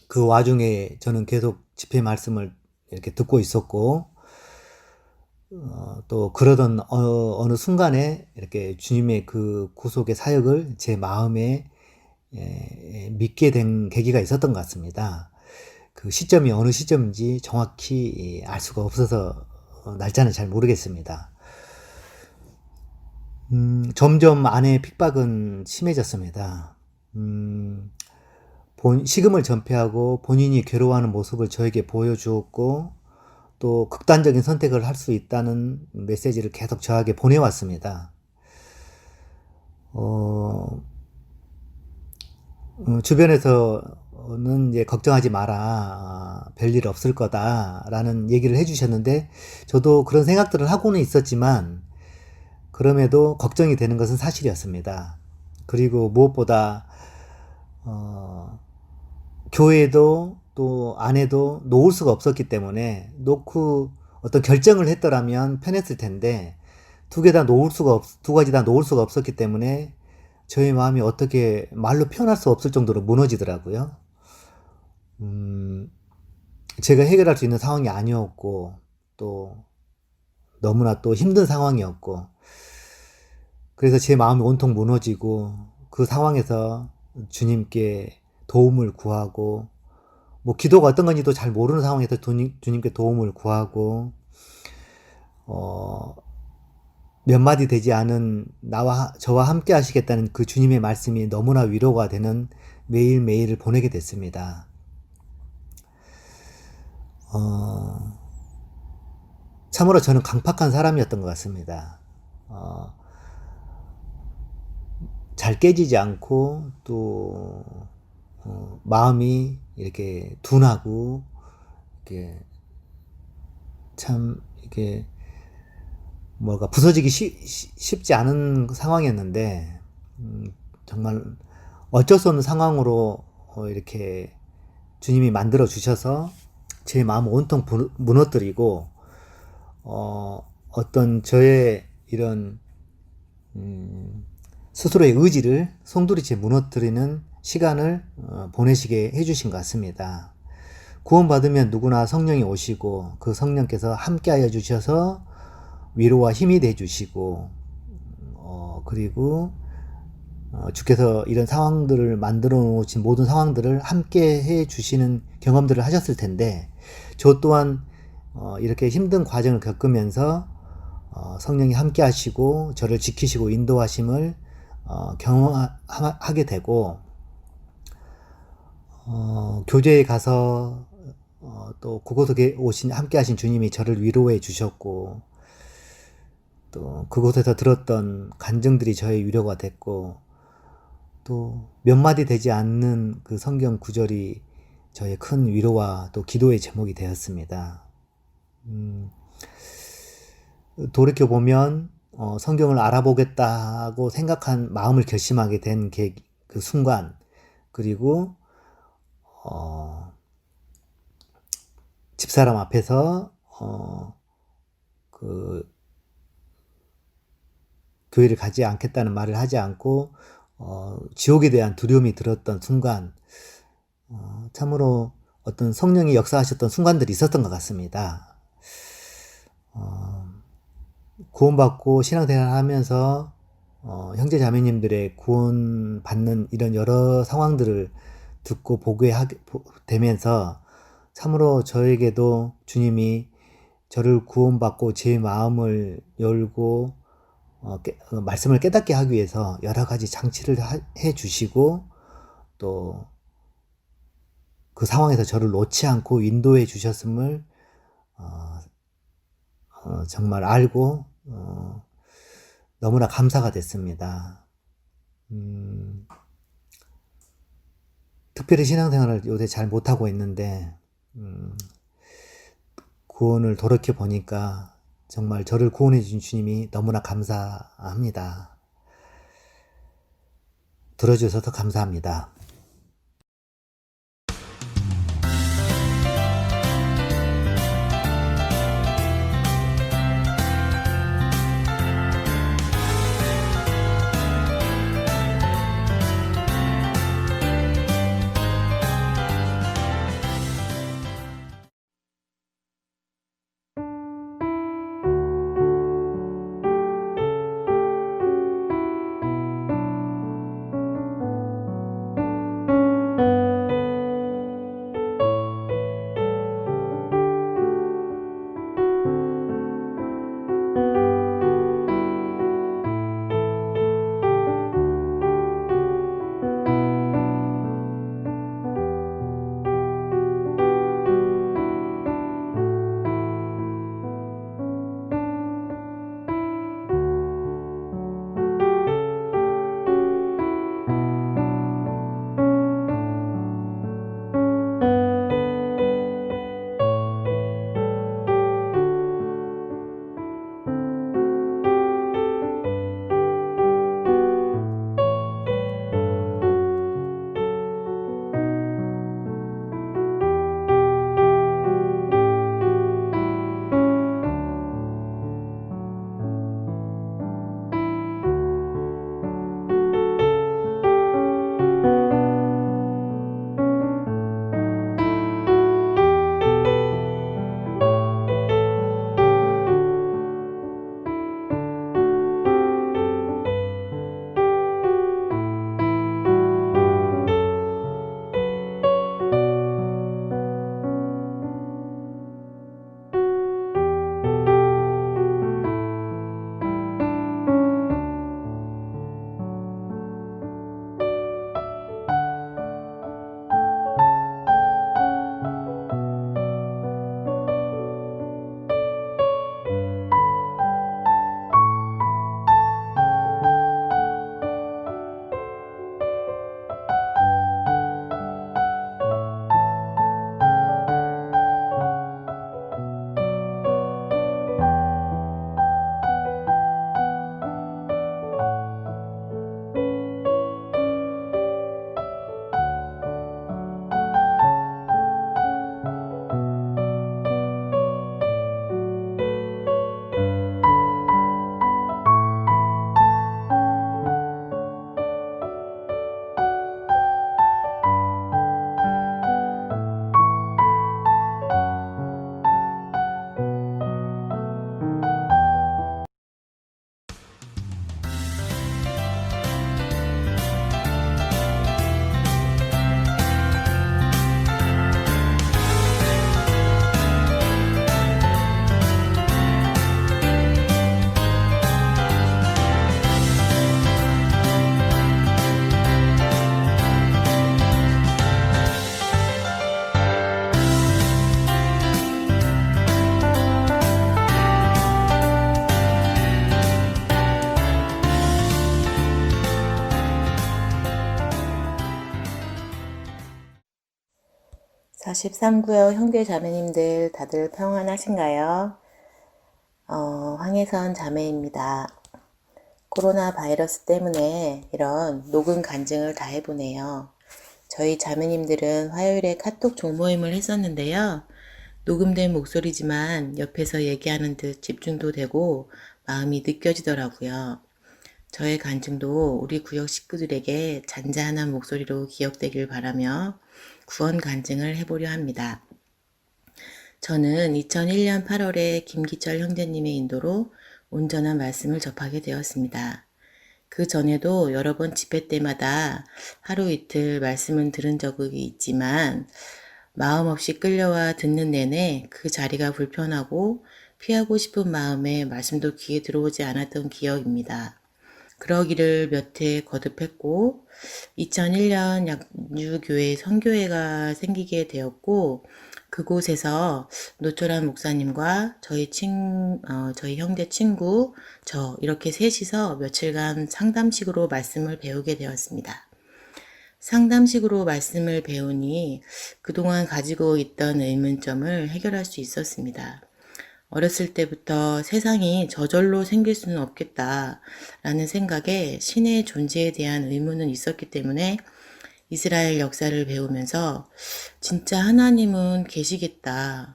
그 와중에 저는 계속 집회 말씀을 이렇게 듣고 있었고 또 그러던 어느 순간에 이렇게 주님의 그 구속의 사역을 제 마음에 믿게 된 계기가 있었던 것 같습니다. 그 시점이 어느 시점인지 정확히 알 수가 없어서 날짜는 잘 모르겠습니다. 점점 아내의 핍박은 심해졌습니다. 식음을 전폐하고 본인이 괴로워하는 모습을 저에게 보여주었고, 또 극단적인 선택을 할 수 있다는 메시지를 계속 저에게 보내왔습니다. 주변에서는 이제 걱정하지 마라, 별일 없을 거다라는 얘기를 해주셨는데, 저도 그런 생각들을 하고는 있었지만, 그럼에도 걱정이 되는 것은 사실이었습니다. 그리고 무엇보다 교회도 또 아내도 놓을 수가 없었기 때문에, 놓고 어떤 결정을 했더라면 편했을 텐데, 두 가지 다 놓을 수가 없었기 때문에 저의 마음이 어떻게 말로 표현할 수 없을 정도로 무너지더라고요. 제가 해결할 수 있는 상황이 아니었고, 또 너무나 또 힘든 상황이었고, 그래서 제 마음이 온통 무너지고, 그 상황에서 주님께 도움을 구하고, 뭐 기도가 어떤 건지도 잘 모르는 상황에서 주님께 도움을 구하고, 몇 마디 되지 않은 저와 함께 하시겠다는 그 주님의 말씀이 너무나 위로가 되는 매일매일을 보내게 됐습니다. 참으로 저는 강팍한 사람이었던 것 같습니다. 잘 깨지지 않고, 또 마음이 이렇게 둔하고, 이렇게 참 이렇게 부서지기 쉽지 않은 상황이었는데, 정말 어쩔 수 없는 상황으로 이렇게 주님이 만들어 주셔서 제 마음을 온통 무너뜨리고, 어떤 저의 이런 스스로의 의지를 송두리째 무너뜨리는 시간을 보내시게 해주신 것 같습니다. 구원받으면 누구나 성령이 오시고, 그 성령께서 함께하여 주셔서 위로와 힘이 돼 주시고, 그리고 주께서 이런 상황들을 만들어 놓으신 모든 상황들을 함께 해 주시는 경험들을 하셨을 텐데, 저 또한 이렇게 힘든 과정을 겪으면서 성령이 함께 하시고 저를 지키시고 인도하심을 경험하게 되고, 교제에 가서 또 그곳에 함께 하신 주님이 저를 위로해 주셨고, 또 그곳에서 들었던 간증들이 저의 위로가 됐고, 또 몇 마디 되지 않는 그 성경 구절이 저의 큰 위로와 또 기도의 제목이 되었습니다. 돌이켜보면 성경을 알아보겠다고 생각한 마음을 결심하게 된 그 순간, 그리고 집사람 앞에서 그 교회를 가지 않겠다는 말을 하지 않고 지옥에 대한 두려움이 들었던 순간, 참으로 어떤 성령이 역사하셨던 순간들이 있었던 것 같습니다. 구원받고 신앙생활 하면서 형제 자매님들의 구원받는 이런 여러 상황들을 듣고 보게 되면서, 참으로 저에게도 주님이 저를 구원받고 제 마음을 열고 말씀을 깨닫게 하기 위해서 여러 가지 장치를 해 주시고, 또 그 상황에서 저를 놓지 않고 인도해 주셨음을 정말 알고 너무나 감사가 됐습니다. 특별히 신앙생활을 요새 잘 못하고 있는데, 구원을 돌이켜 보니까 정말 저를 구원해 주신 주님이 너무나 감사합니다. 들어주셔서 감사합니다. 43구역 형제 자매님들 다들 평안하신가요? 황혜선 자매입니다. 코로나 바이러스 때문에 이런 녹음 간증을 다 해보네요. 저희 자매님들은 화요일에 카톡 종모임을 했었는데요. 녹음된 목소리지만 옆에서 얘기하는 듯 집중도 되고 마음이 느껴지더라고요. 저의 간증도 우리 구역 식구들에게 잔잔한 목소리로 기억되길 바라며 구원 간증을 해보려 합니다. 저는 2001년 8월에 김기철 형제님의 인도로 온전한 말씀을 접하게 되었습니다. 그 전에도 여러 번 집회 때마다 하루 이틀 말씀을 들은 적이 있지만 마음 없이 끌려와 듣는 내내 그 자리가 불편하고 피하고 싶은 마음에 말씀도 귀에 들어오지 않았던 기억입니다. 그러기를 몇 해 거듭했고 2001년 약류교회 선교회가 생기게 되었고 그곳에서 노철한 목사님과 저희 형제 친구 이렇게 셋이서 며칠간 상담식으로 말씀을 배우게 되었습니다. 상담식으로 말씀을 배우니 그동안 가지고 있던 의문점을 해결할 수 있었습니다. 어렸을 때부터 세상이 저절로 생길 수는 없겠다라는 생각에 신의 존재에 대한 의문은 있었기 때문에 이스라엘 역사를 배우면서 진짜 하나님은 계시겠다는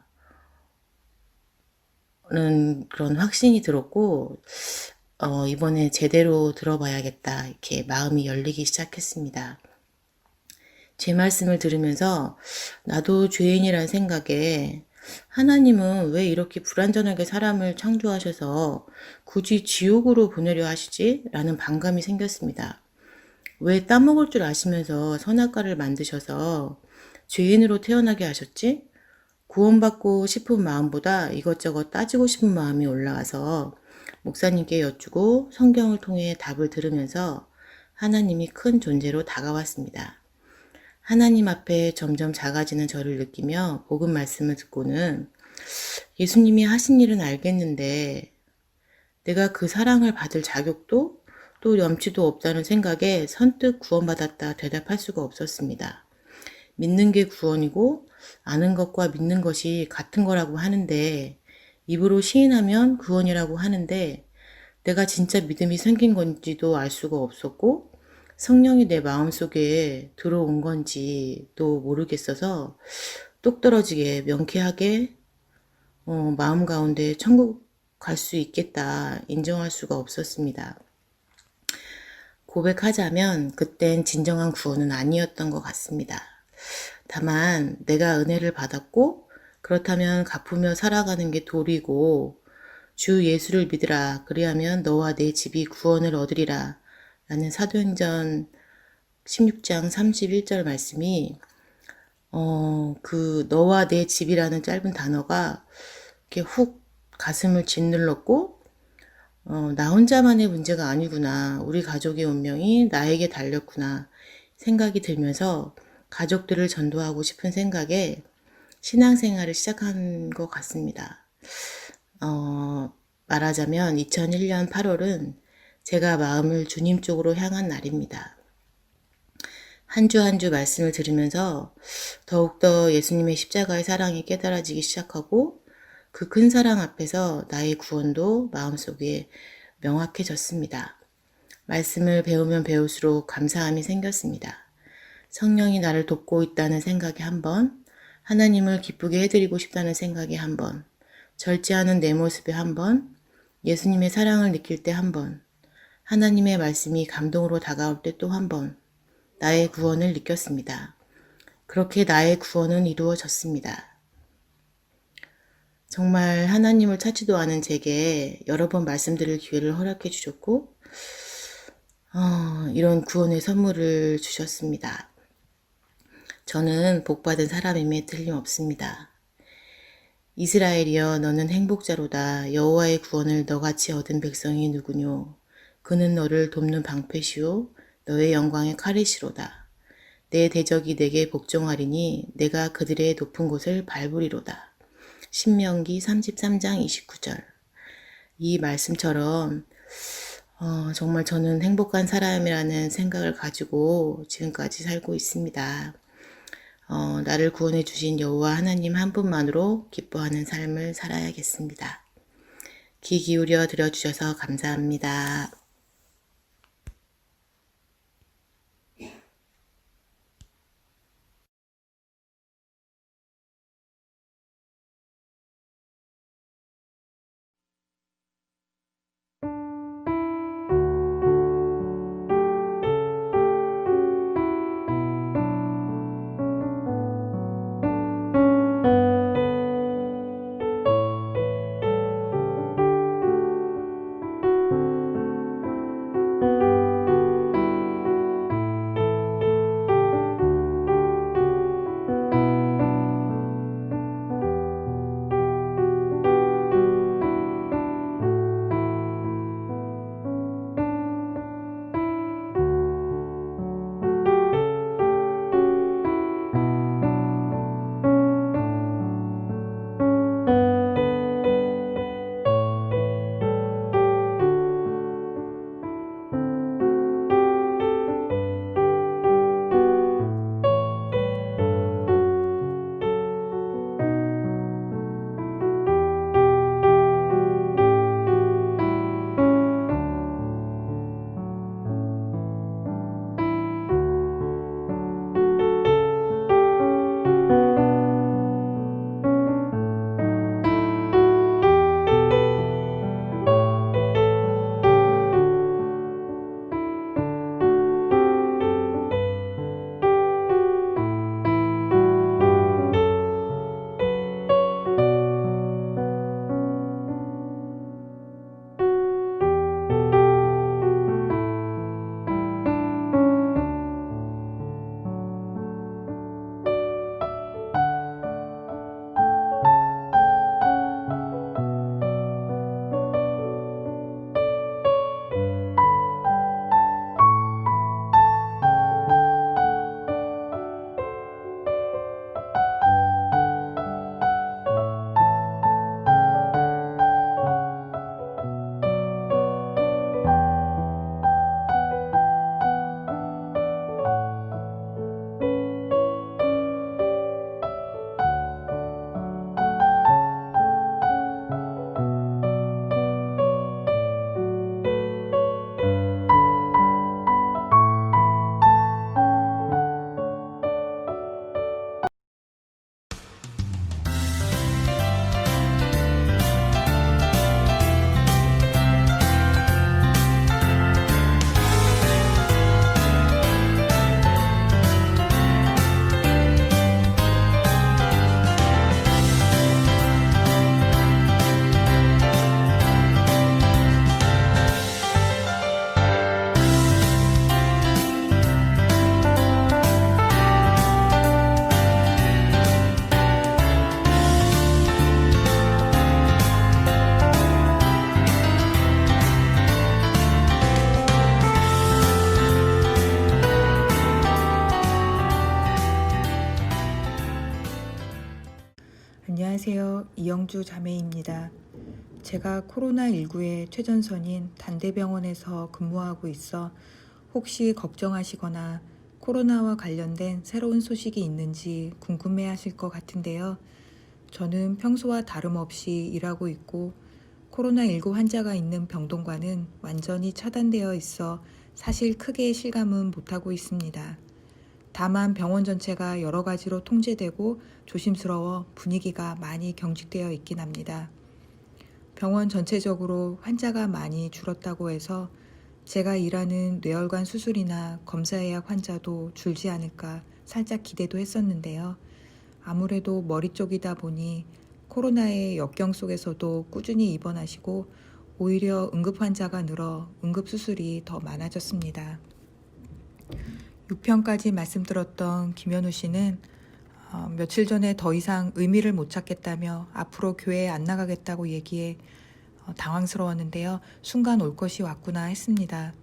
그런 확신이 들었고 이번에 제대로 들어봐야겠다 이렇게 마음이 열리기 시작했습니다. 제 말씀을 들으면서 나도 죄인이란 생각에 하나님은 왜 이렇게 불완전하게 사람을 창조하셔서 굳이 지옥으로 보내려 하시지? 라는 반감이 생겼습니다. 왜 따먹을 줄 아시면서 선악과를 만드셔서 죄인으로 태어나게 하셨지? 구원받고 싶은 마음보다 이것저것 따지고 싶은 마음이 올라와서 목사님께 여쭈고 성경을 통해 답을 들으면서 하나님이 큰 존재로 다가왔습니다. 하나님 앞에 점점 작아지는 저를 느끼며 복음 말씀을 듣고는 예수님이 하신 일은 알겠는데 내가 그 사랑을 받을 자격도 또 염치도 없다는 생각에 선뜻 구원받았다 대답할 수가 없었습니다. 믿는 게 구원이고 아는 것과 믿는 것이 같은 거라고 하는데 입으로 시인하면 구원이라고 하는데 내가 진짜 믿음이 생긴 건지도 알 수가 없었고 성령이 내 마음속에 들어온 건지도 모르겠어서 똑 떨어지게 명쾌하게 마음 가운데 천국 갈 수 있겠다 인정할 수가 없었습니다. 고백하자면 그땐 진정한 구원은 아니었던 것 같습니다. 다만 내가 은혜를 받았고 그렇다면 갚으며 살아가는 게 도리고 주 예수를 믿으라 그리하면 너와 내 집이 구원을 얻으리라 라는 사도행전 16장 31절 말씀이 그 너와 내 집이라는 짧은 단어가 이렇게 훅 가슴을 짓눌렀고 나 혼자만의 문제가 아니구나. 우리 가족의 운명이 나에게 달렸구나. 생각이 들면서 가족들을 전도하고 싶은 생각에 신앙생활을 시작한 것 같습니다. 말하자면 2001년 8월은 제가 마음을 주님 쪽으로 향한 날입니다. 한 주 한 주 말씀을 들으면서 더욱더 예수님의 십자가의 사랑이 깨달아지기 시작하고 그 큰 사랑 앞에서 나의 구원도 마음속에 명확해졌습니다. 말씀을 배우면 배울수록 감사함이 생겼습니다. 성령이 나를 돕고 있다는 생각에 한 번, 하나님을 기쁘게 해드리고 싶다는 생각에 한 번, 절제하는 내 모습에 한 번, 예수님의 사랑을 느낄 때 한 번, 하나님의 말씀이 감동으로 다가올 때 또 한 번, 나의 구원을 느꼈습니다. 그렇게 나의 구원은 이루어졌습니다. 정말 하나님을 찾지도 않은 제게 여러 번 말씀드릴 기회를 허락해 주셨고 이런 구원의 선물을 주셨습니다. 저는 복받은 사람임에 틀림없습니다. 이스라엘이여 너는 행복자로다. 여호와의 구원을 너같이 얻은 백성이 누구뇨. 그는 너를 돕는 방패시오. 너의 영광의 카레시로다. 내 대적이 내게 복종하리니 내가 그들의 높은 곳을 밟으리로다. 신명기 33장 29절. 이 말씀처럼 정말 저는 행복한 사람이라는 생각을 가지고 지금까지 살고 있습니다. 나를 구원해 주신 여호와 하나님 한 분만으로 기뻐하는 삶을 살아야겠습니다. 귀 기울여 들어주셔서 감사합니다. 안녕하세요. 이영주 자매입니다. 제가 코로나19의 최전선인 단대병원에서 근무하고 있어 혹시 걱정하시거나 코로나와 관련된 새로운 소식이 있는지 궁금해 하실 것 같은데요. 저는 평소와 다름없이 일하고 있고 코로나19 환자가 있는 병동과는 완전히 차단되어 있어 사실 크게 실감은 못하고 있습니다. 다만 병원 전체가 여러 가지로 통제되고 조심스러워 분위기가 많이 경직되어 있긴 합니다. 병원 전체적으로 환자가 많이 줄었다고 해서 제가 일하는 뇌혈관 수술이나 검사예약 환자도 줄지 않을까 살짝 기대도 했었는데요. 아무래도 머리 쪽이다 보니 코로나의 역경 속에서도 꾸준히 입원하시고 오히려 응급 환자가 늘어 응급 수술이 더 많아졌습니다. 6편까지 말씀드렸던 김현우 씨는 며칠 전에 더 이상 의미를 못 찾겠다며 앞으로 교회에 안 나가겠다고 얘기해 당황스러웠는데요. 순간 올 것이 왔구나 했습니다.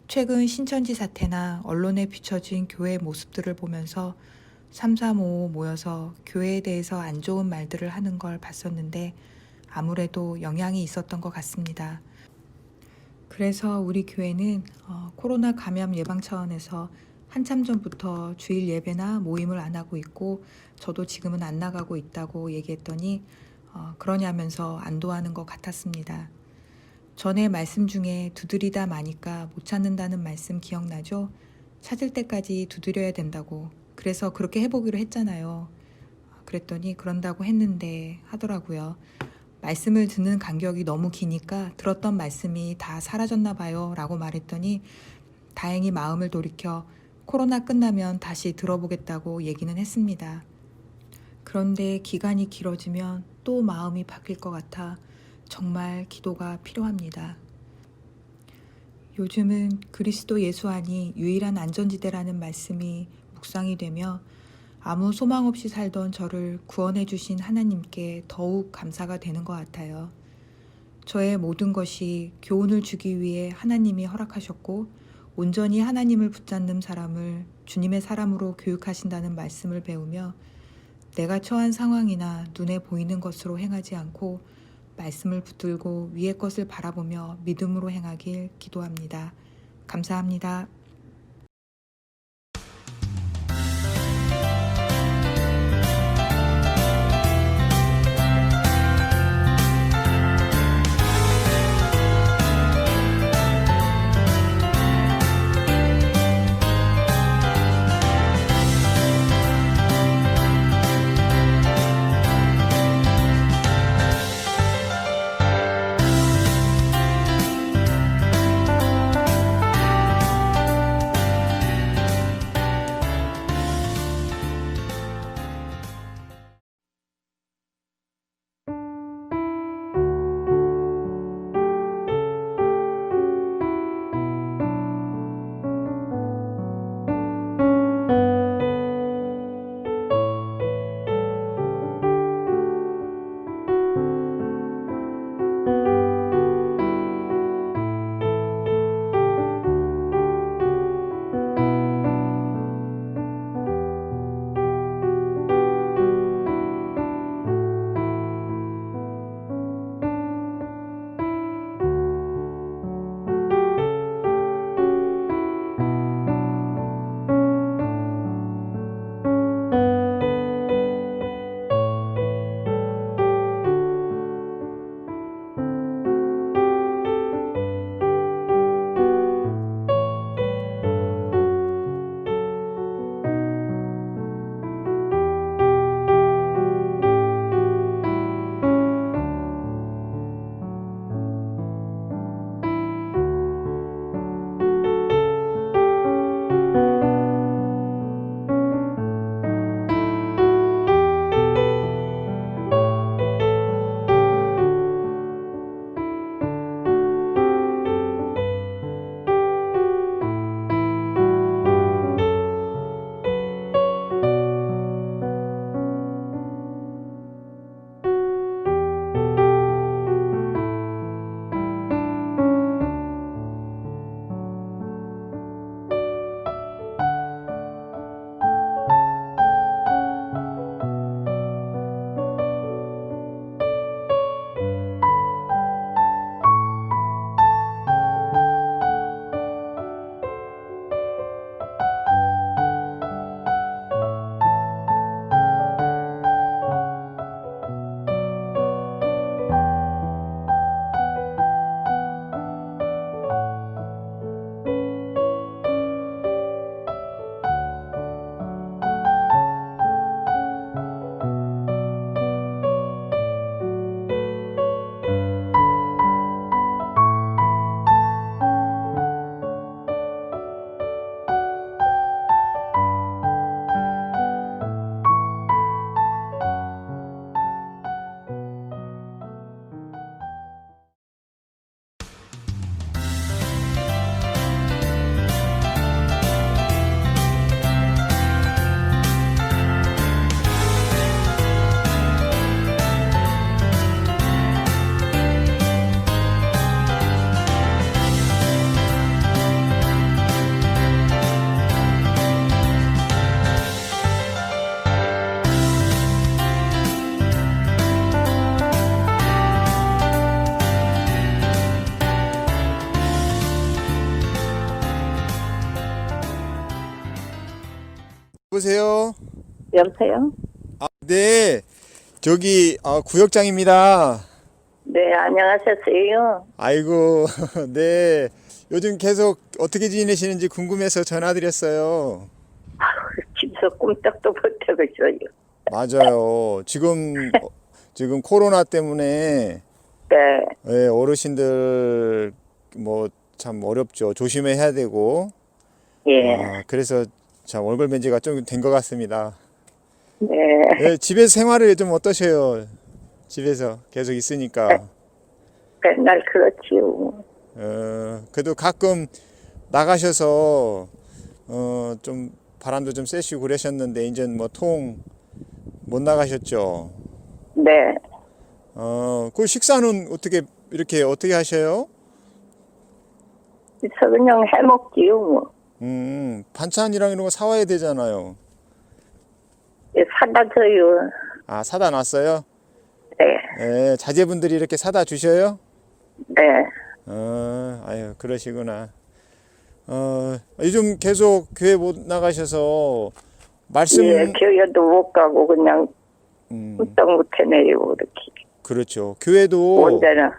최근 신천지 사태나 언론에 비춰진 교회 모습들을 보면서 3355 모여서 교회에 대해서 안 좋은 말들을 하는 걸 봤었는데 아무래도 영향이 있었던 것 같습니다. 그래서 우리 교회는 코로나 감염 예방 차원에서 한참 전부터 주일 예배나 모임을 안 하고 있고 저도 지금은 안 나가고 있다고 얘기했더니 그러냐면서 안도하는 것 같았습니다. 전에 말씀 중에 두드리다 마니까 못 찾는다는 말씀 기억나죠? 찾을 때까지 두드려야 된다고. 그래서 그렇게 해보기로 했잖아요. 그랬더니 그런다고 했는데 하더라고요. 말씀을 듣는 간격이 너무 기니까 들었던 말씀이 다 사라졌나 봐요 라고 말했더니 다행히 마음을 돌이켜 코로나 끝나면 다시 들어보겠다고 얘기는 했습니다. 그런데 기간이 길어지면 또 마음이 바뀔 것 같아 정말 기도가 필요합니다. 요즘은 그리스도 예수 안이 유일한 안전지대라는 말씀이 묵상이 되며 아무 소망 없이 살던 저를 구원해 주신 하나님께 더욱 감사가 되는 것 같아요. 저의 모든 것이 교훈을 주기 위해 하나님이 허락하셨고 온전히 하나님을 붙잡는 사람을 주님의 사람으로 교육하신다는 말씀을 배우며 내가 처한 상황이나 눈에 보이는 것으로 행하지 않고 말씀을 붙들고 위의 것을 바라보며 믿음으로 행하길 기도합니다. 감사합니다. 여보세요? 여보세요? 네, 저기 구역장입니다. 네, 안녕하셨어요. 아이고, 네. 요즘 계속 어떻게 지내시는지 궁금해서 전화드렸어요. 집에서 꼼짝도 못하고 있어요. 맞아요. 지금 코로나 때문에 네, 예, 어르신들 뭐 참 어렵죠. 조심해야 되고. 예, 그래서 참 얼굴 면제가 좀 된 것 같습니다. 네. 예, 집에서 생활이 좀 어떠세요? 집에서 계속 있으니까. 맨날 그렇지요. 그래도 가끔 나가셔서 좀 바람도 좀 쐬시고 그러셨는데 이제 뭐 통 못 나가셨죠? 네, 그 식사는 어떻게 하셔요? 그래서 그냥 해먹지요, 뭐. 반찬이랑 이런 거 사와야 되잖아요. 예, 사다 줘요. 아, 사다 놨어요? 네, 예, 자제분들이 이렇게 사다 주셔요? 네. 아유, 그러시구나. 요즘 계속 교회 못 나가셔서 말씀, 예, 교회도 못 가고 그냥 꼼짝 못해내요, 이렇게. 그렇죠. 교회도, 언제나.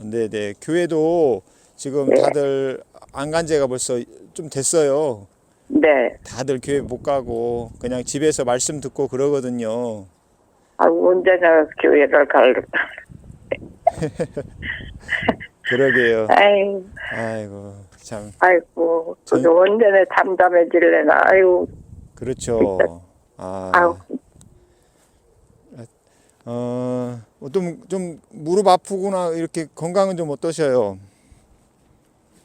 네네, 교회도 지금 네. 다들 안 간 지가 벌써 좀 됐어요. 네. 다들 교회 못 가고 그냥 집에서 말씀 듣고 그러거든요. 언제나 교회를 갈까. 그러게요. 아이고, 참, 아이고, 전- 그게 언제나 잠잠해질래나. 아이고, 그렇죠. 아우. 좀 무릎 아프구나, 이렇게 건강은 좀 어떠셔요?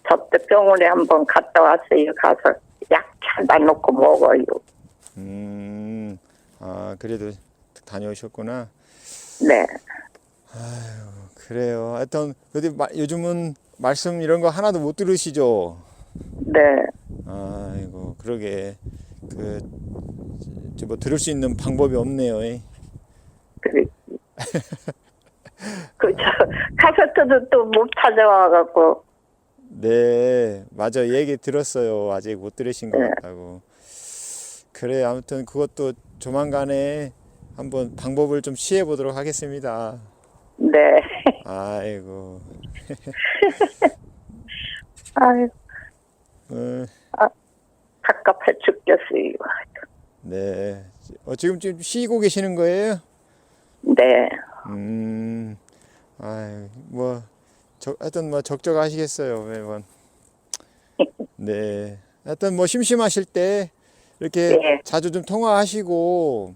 저때 병원에 한번 갔다 왔어요. 가서 약 찾아 놓고 먹어요. 그래도 다녀오셨구나. 네. 그래요. 하여튼, 요즘은 말씀 이런 거 하나도 못 들으시죠? 네. 아이고, 그러게. 뭐 들을 수 있는 방법이 없네요. 그래. 카세트도 또 못 찾아와갖고. 네, 맞아. 얘기 들었어요. 아직 못 들으신 것 네. 같다고. 그래, 아무튼 그것도 조만간에 한번 방법을 좀 취해 보도록 하겠습니다. 네. 아이고. 아유, 어, 답답해 죽겠어요. 네. 지금 쉬고 계시는 거예요? 네. 하여튼 뭐 적적하시겠어요, 매번. 네. 하여튼 뭐 심심하실 때 이렇게 네. 자주 좀 통화하시고,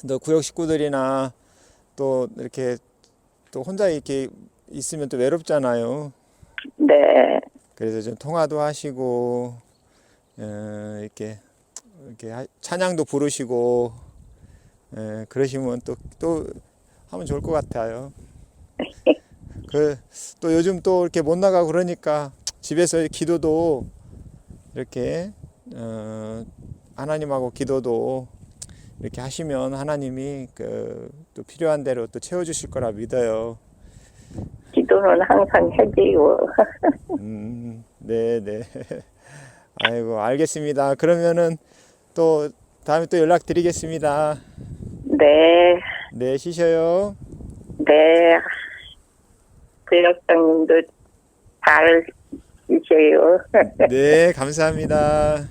또 구역 식구들이나 또 이렇게 또 혼자 이렇게 있으면 또 외롭잖아요. 네. 그래서 좀 통화도 하시고, 이렇게 찬양도 부르시고, 그러시면 또 하면 좋을 것 같아요. 또 요즘 또 이렇게 못 나가고 그러니까 집에서 기도도 이렇게, 하나님하고 기도도 이렇게 하시면 하나님이 또 필요한 대로 또 채워주실 거라 믿어요. 기도는 항상 해지요. 네네. 아이고, 알겠습니다. 그러면은 또 다음에 또 연락드리겠습니다. 네. 네, 쉬셔요. 네. 부역장님도 잘 계세요. 네, 감사합니다.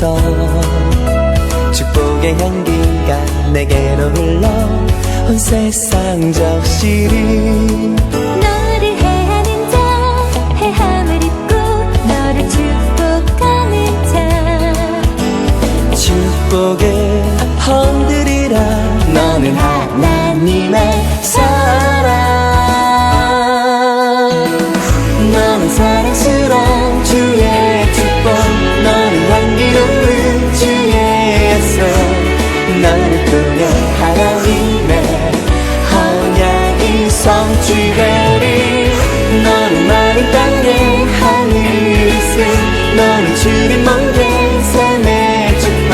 닮았어 축복의 향기가 내게로 흘러 온 세상 적시리 너를 해하는 자 해함을 입고 너를 축복하는 자 축복을 흔들리라 너는 하나님의 사랑 너는 사랑스러운 주의 축복 너는 향기로운 주의 약속 너를 통해 하나님의 언약이 성취되리 너는 마른 땅에 하늘을 쓴 너는 주님 먼데 삶의 축복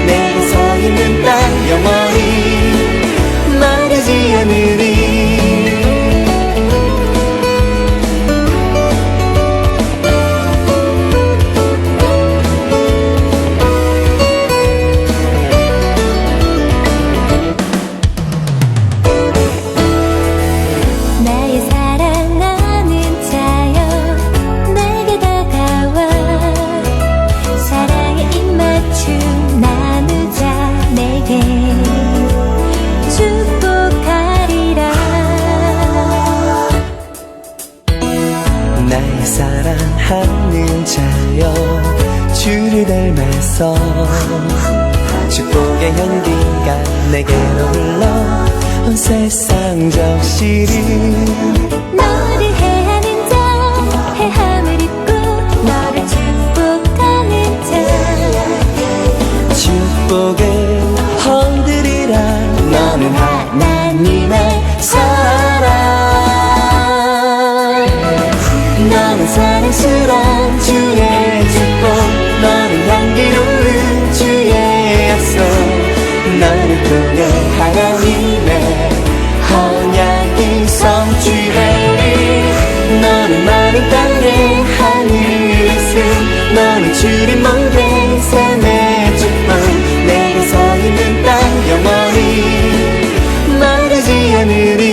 내게 서 있는 땅 영원히 마르지 않으리 나의 사랑하는 자여 내게 다가와 사랑의 입맞춤 나누자 내게 축복하리라 나의 사랑하는 자여 주를 닮아서 축복의 향기가 내게로 흘러 온 세상 적시리 너를 해하는 자 해함을 입고 너를 축복하는 자 축복을 흔들리라 너는 하나님의 사랑 너는 사랑스러운 주의 축복 너는 향기로운 주의 약속 너를 통해 하나님의 언약이 성취되리 너는 마른 땅에 하늘을 쓴 너는 주님 먼데 삶의 축복 내게 서 있는 땅 영원히 마르지 않으리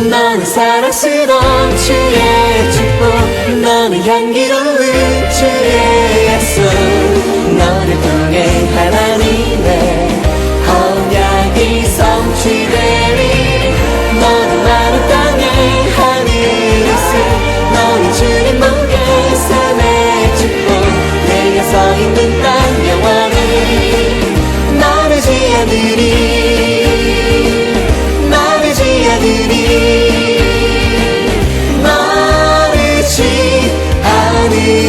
너는 사랑스러운 주의 축복 너는 향기로운 주의 약속 너를 통해 하나님의 언약이 성취되리 너는 마른 땅에 하늘을 쓴 너는 주님 먼데 삶의 축복 내가 서 있는 땅 영원히 마르지 않으리 마르지 않으리 마르지 않으리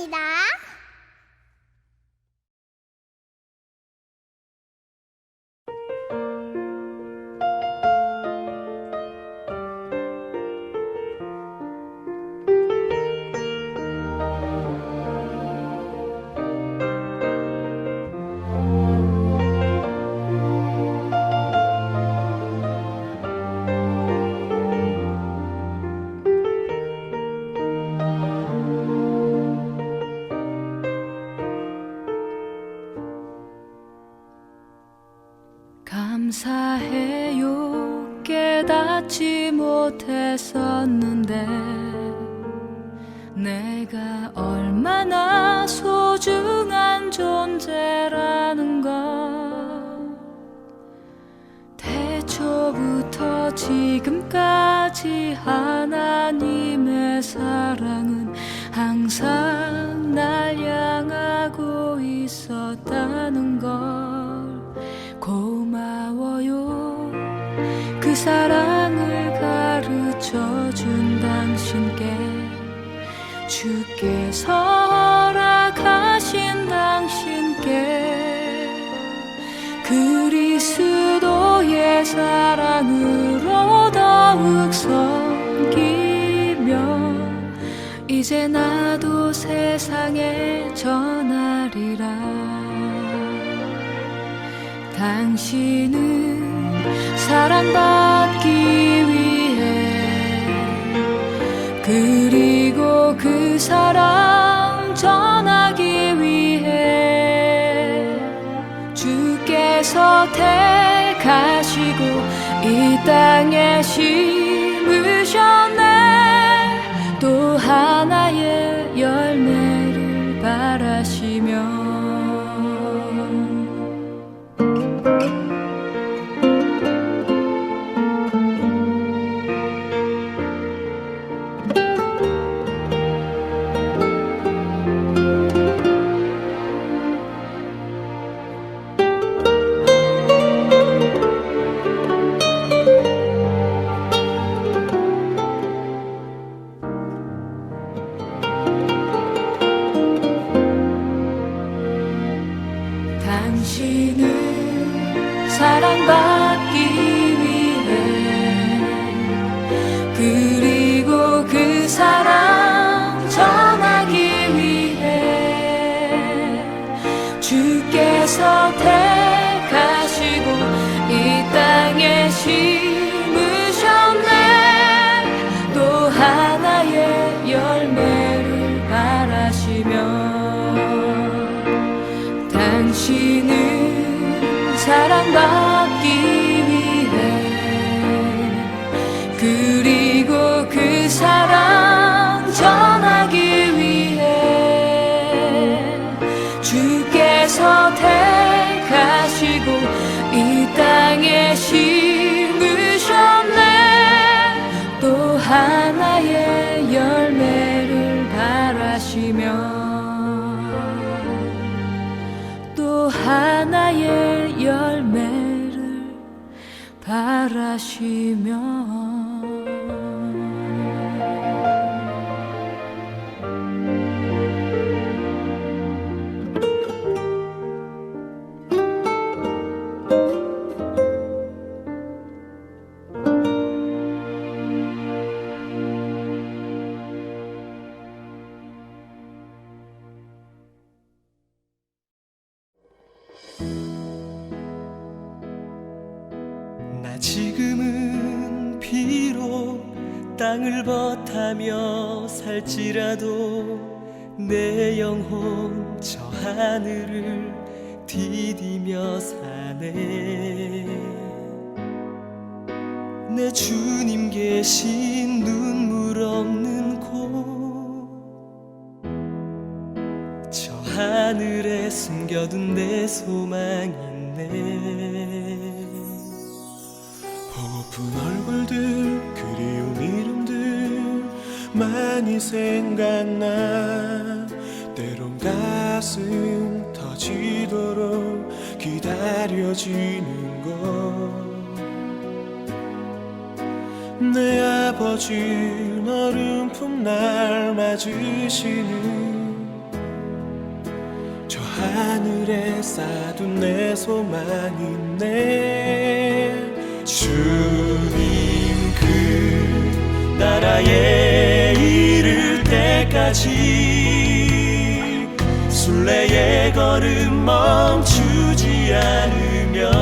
감사합니다. 감사해요. 깨닫지 못했었는데 내가 얼마나 소중한 존재라는 걸 태초부터 지금까지 하나님의 사랑은 항상 날 향하고 있었다는 걸 고마워요. 그 사랑을 가르쳐준 당신께 주께서 허락하신 당신께 그리스도의 사랑으로 더욱 섬기며 이제 나도 세상에 전하리라. 당신은 사랑받기 위해 그리고 그 사랑 전하기 위해 주께서 택하시고 이 땅에 심으셨네. 또 하나의 열매를 바라시며 당신은 사랑받기 위해 그리고 그 사랑 전하기 위해 주께서 택하시고 이 땅에 심으셨네. 또 하나의 열매를 바라시며 당신은 사랑받기 위해 그리고 그 사랑 전하기 위해 주께서 택하시고 이 땅에 심으셨네. 또 하나의 열매를 바라시며 또 하나의 열매를 바라시며 나 지금은 비록 땅을 버타며 살지라도 내 영혼 저 하늘을 디디며 사네. 내 주님 계신 눈물 없는 곳 저 하늘에 숨겨둔 내 소망이 있네. 보고픈 얼굴들 그리운 이름들 많이 생각나. 때론 가슴 터지도록 기다려지는 것. 내 아버지 너른 품 날 맞으시는 하늘에 쌓둔 내 소망이네. 주님 그 나라에 이를 때까지 순례의 걸음 멈추지 않으면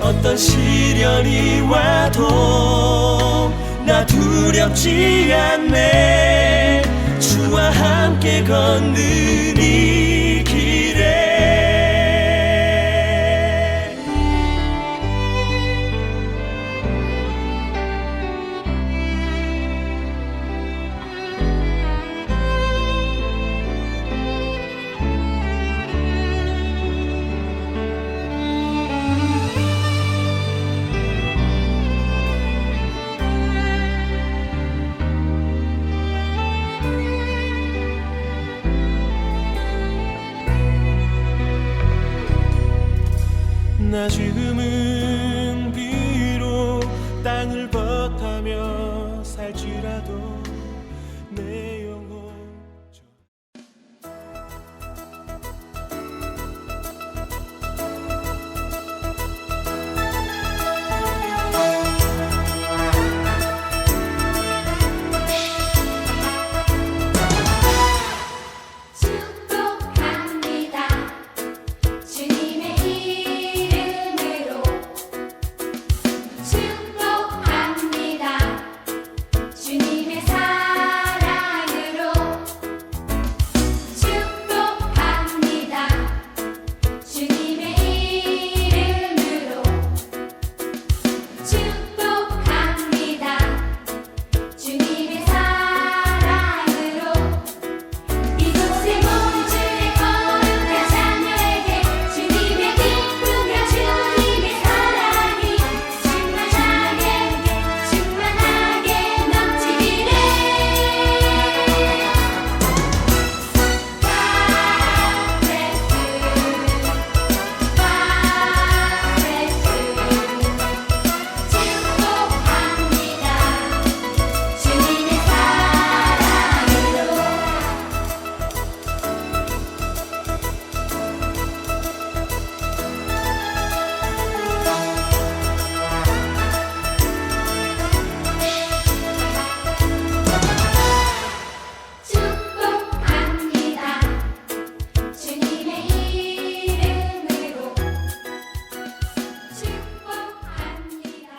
어떤 시련이 와도 나 두렵지 않네. 주와 함께 걷는 이 길에 나 지금은 비록 땅을 벗하며 살지라도 내 영혼 축복합니다. 주님의 이름으로 축복합니다. 주님의 사랑으로 축복합니다. 주님의 이름으로 축복합니다. 주님의 사랑으로 이곳의 모주의 거룩한 자녀에게 주님의 기쁨과 주님의 사랑이 충만하게 넘치기를. 축복합니다. 주님의 사랑으로 축복합니다. 주님의 이름으로 축복합니다.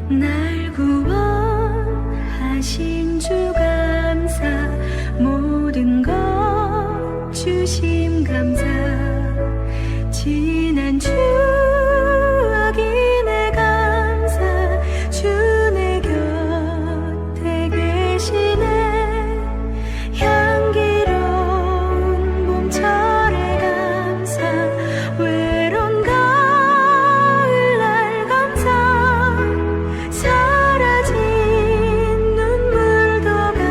날 구원하신 주 감사, 모든 것 주심 감사. 지난 추억이네 감사. 주 내 곁에 계시네. 향기로운 봄철에 감사. 외로운 가을날 감사. 사라진 눈물도 감사.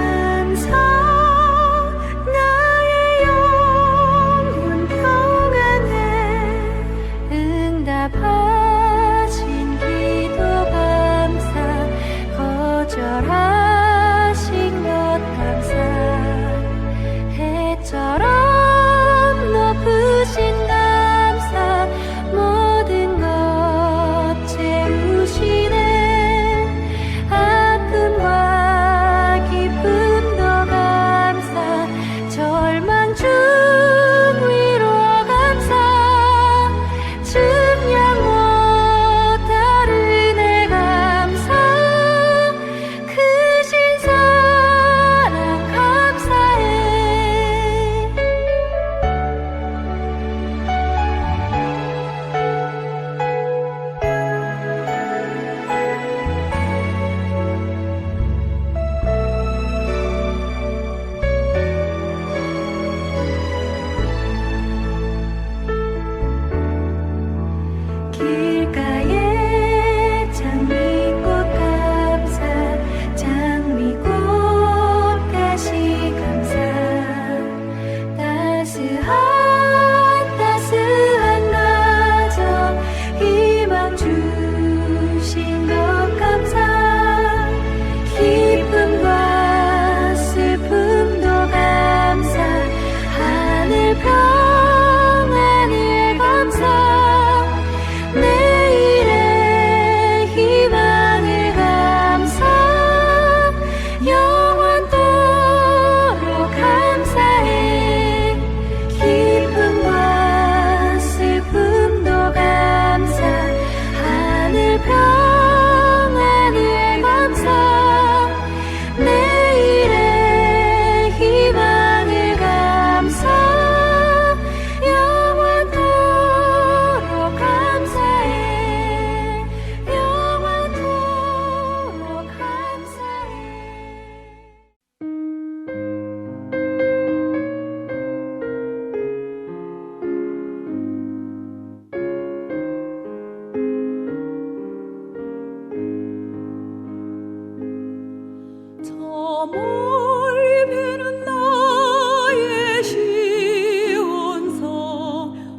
멀리 배는 나의 시온성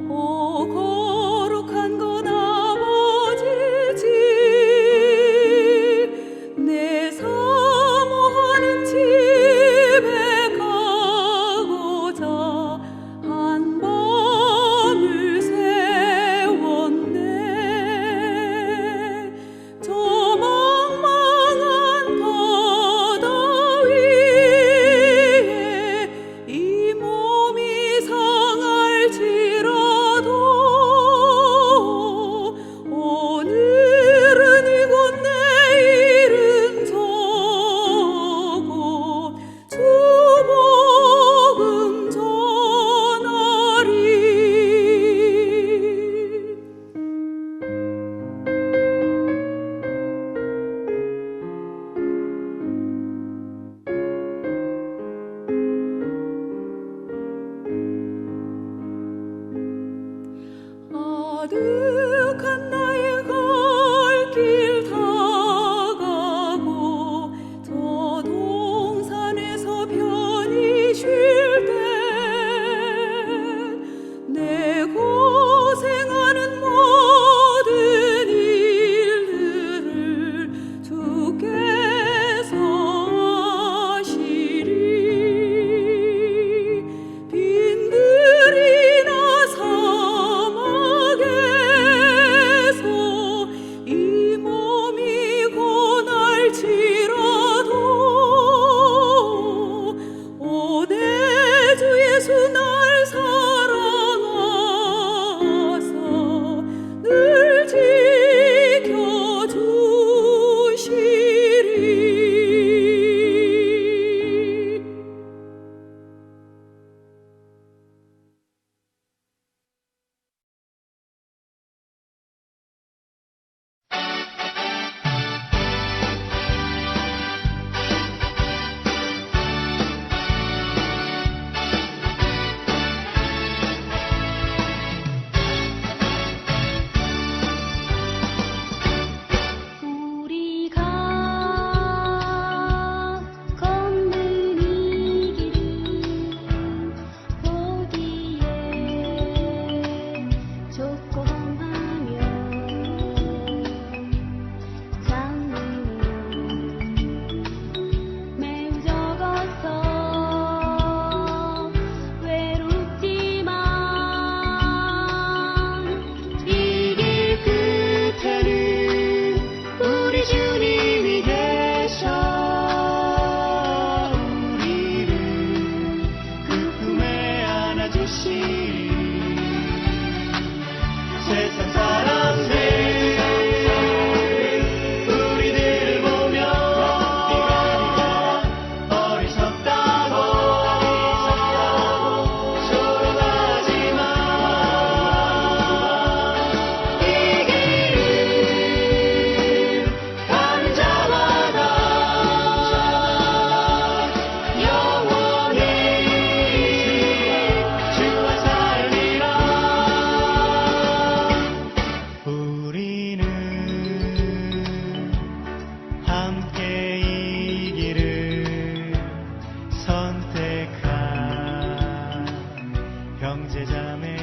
오 거룩한 것 아버지 집 내 사모하는 집에 가고자 한 밤을 세웠네 저 망망한 바다 위에 이 몸이 상할지라도 오늘은 이곳 내일은 저곳 주복음 전하리 아득한 나의 갈 길 다가고 저 동산에서 편히 쉴 때 내 고생하는 모든 일들을 주께서 아시리 빈들이나 사막에서 이 몸이 고날지라도 오 내 주 예수 날 사랑하사 늘 지켜주시리 우리가 걷는 이 길은 보기에 좁고 험하며 장르는 매우 적어서 외롭지만 이 길 끝에는 우리 주님이 계셔 우리를 그 품에 안아주시리 세상 사람들 우리들을 보며 어리석다고 조롱하지만 이 길은 가는 자마다 영원히 주와 살리라 우리는 함께 이 길을 선택한 형제자매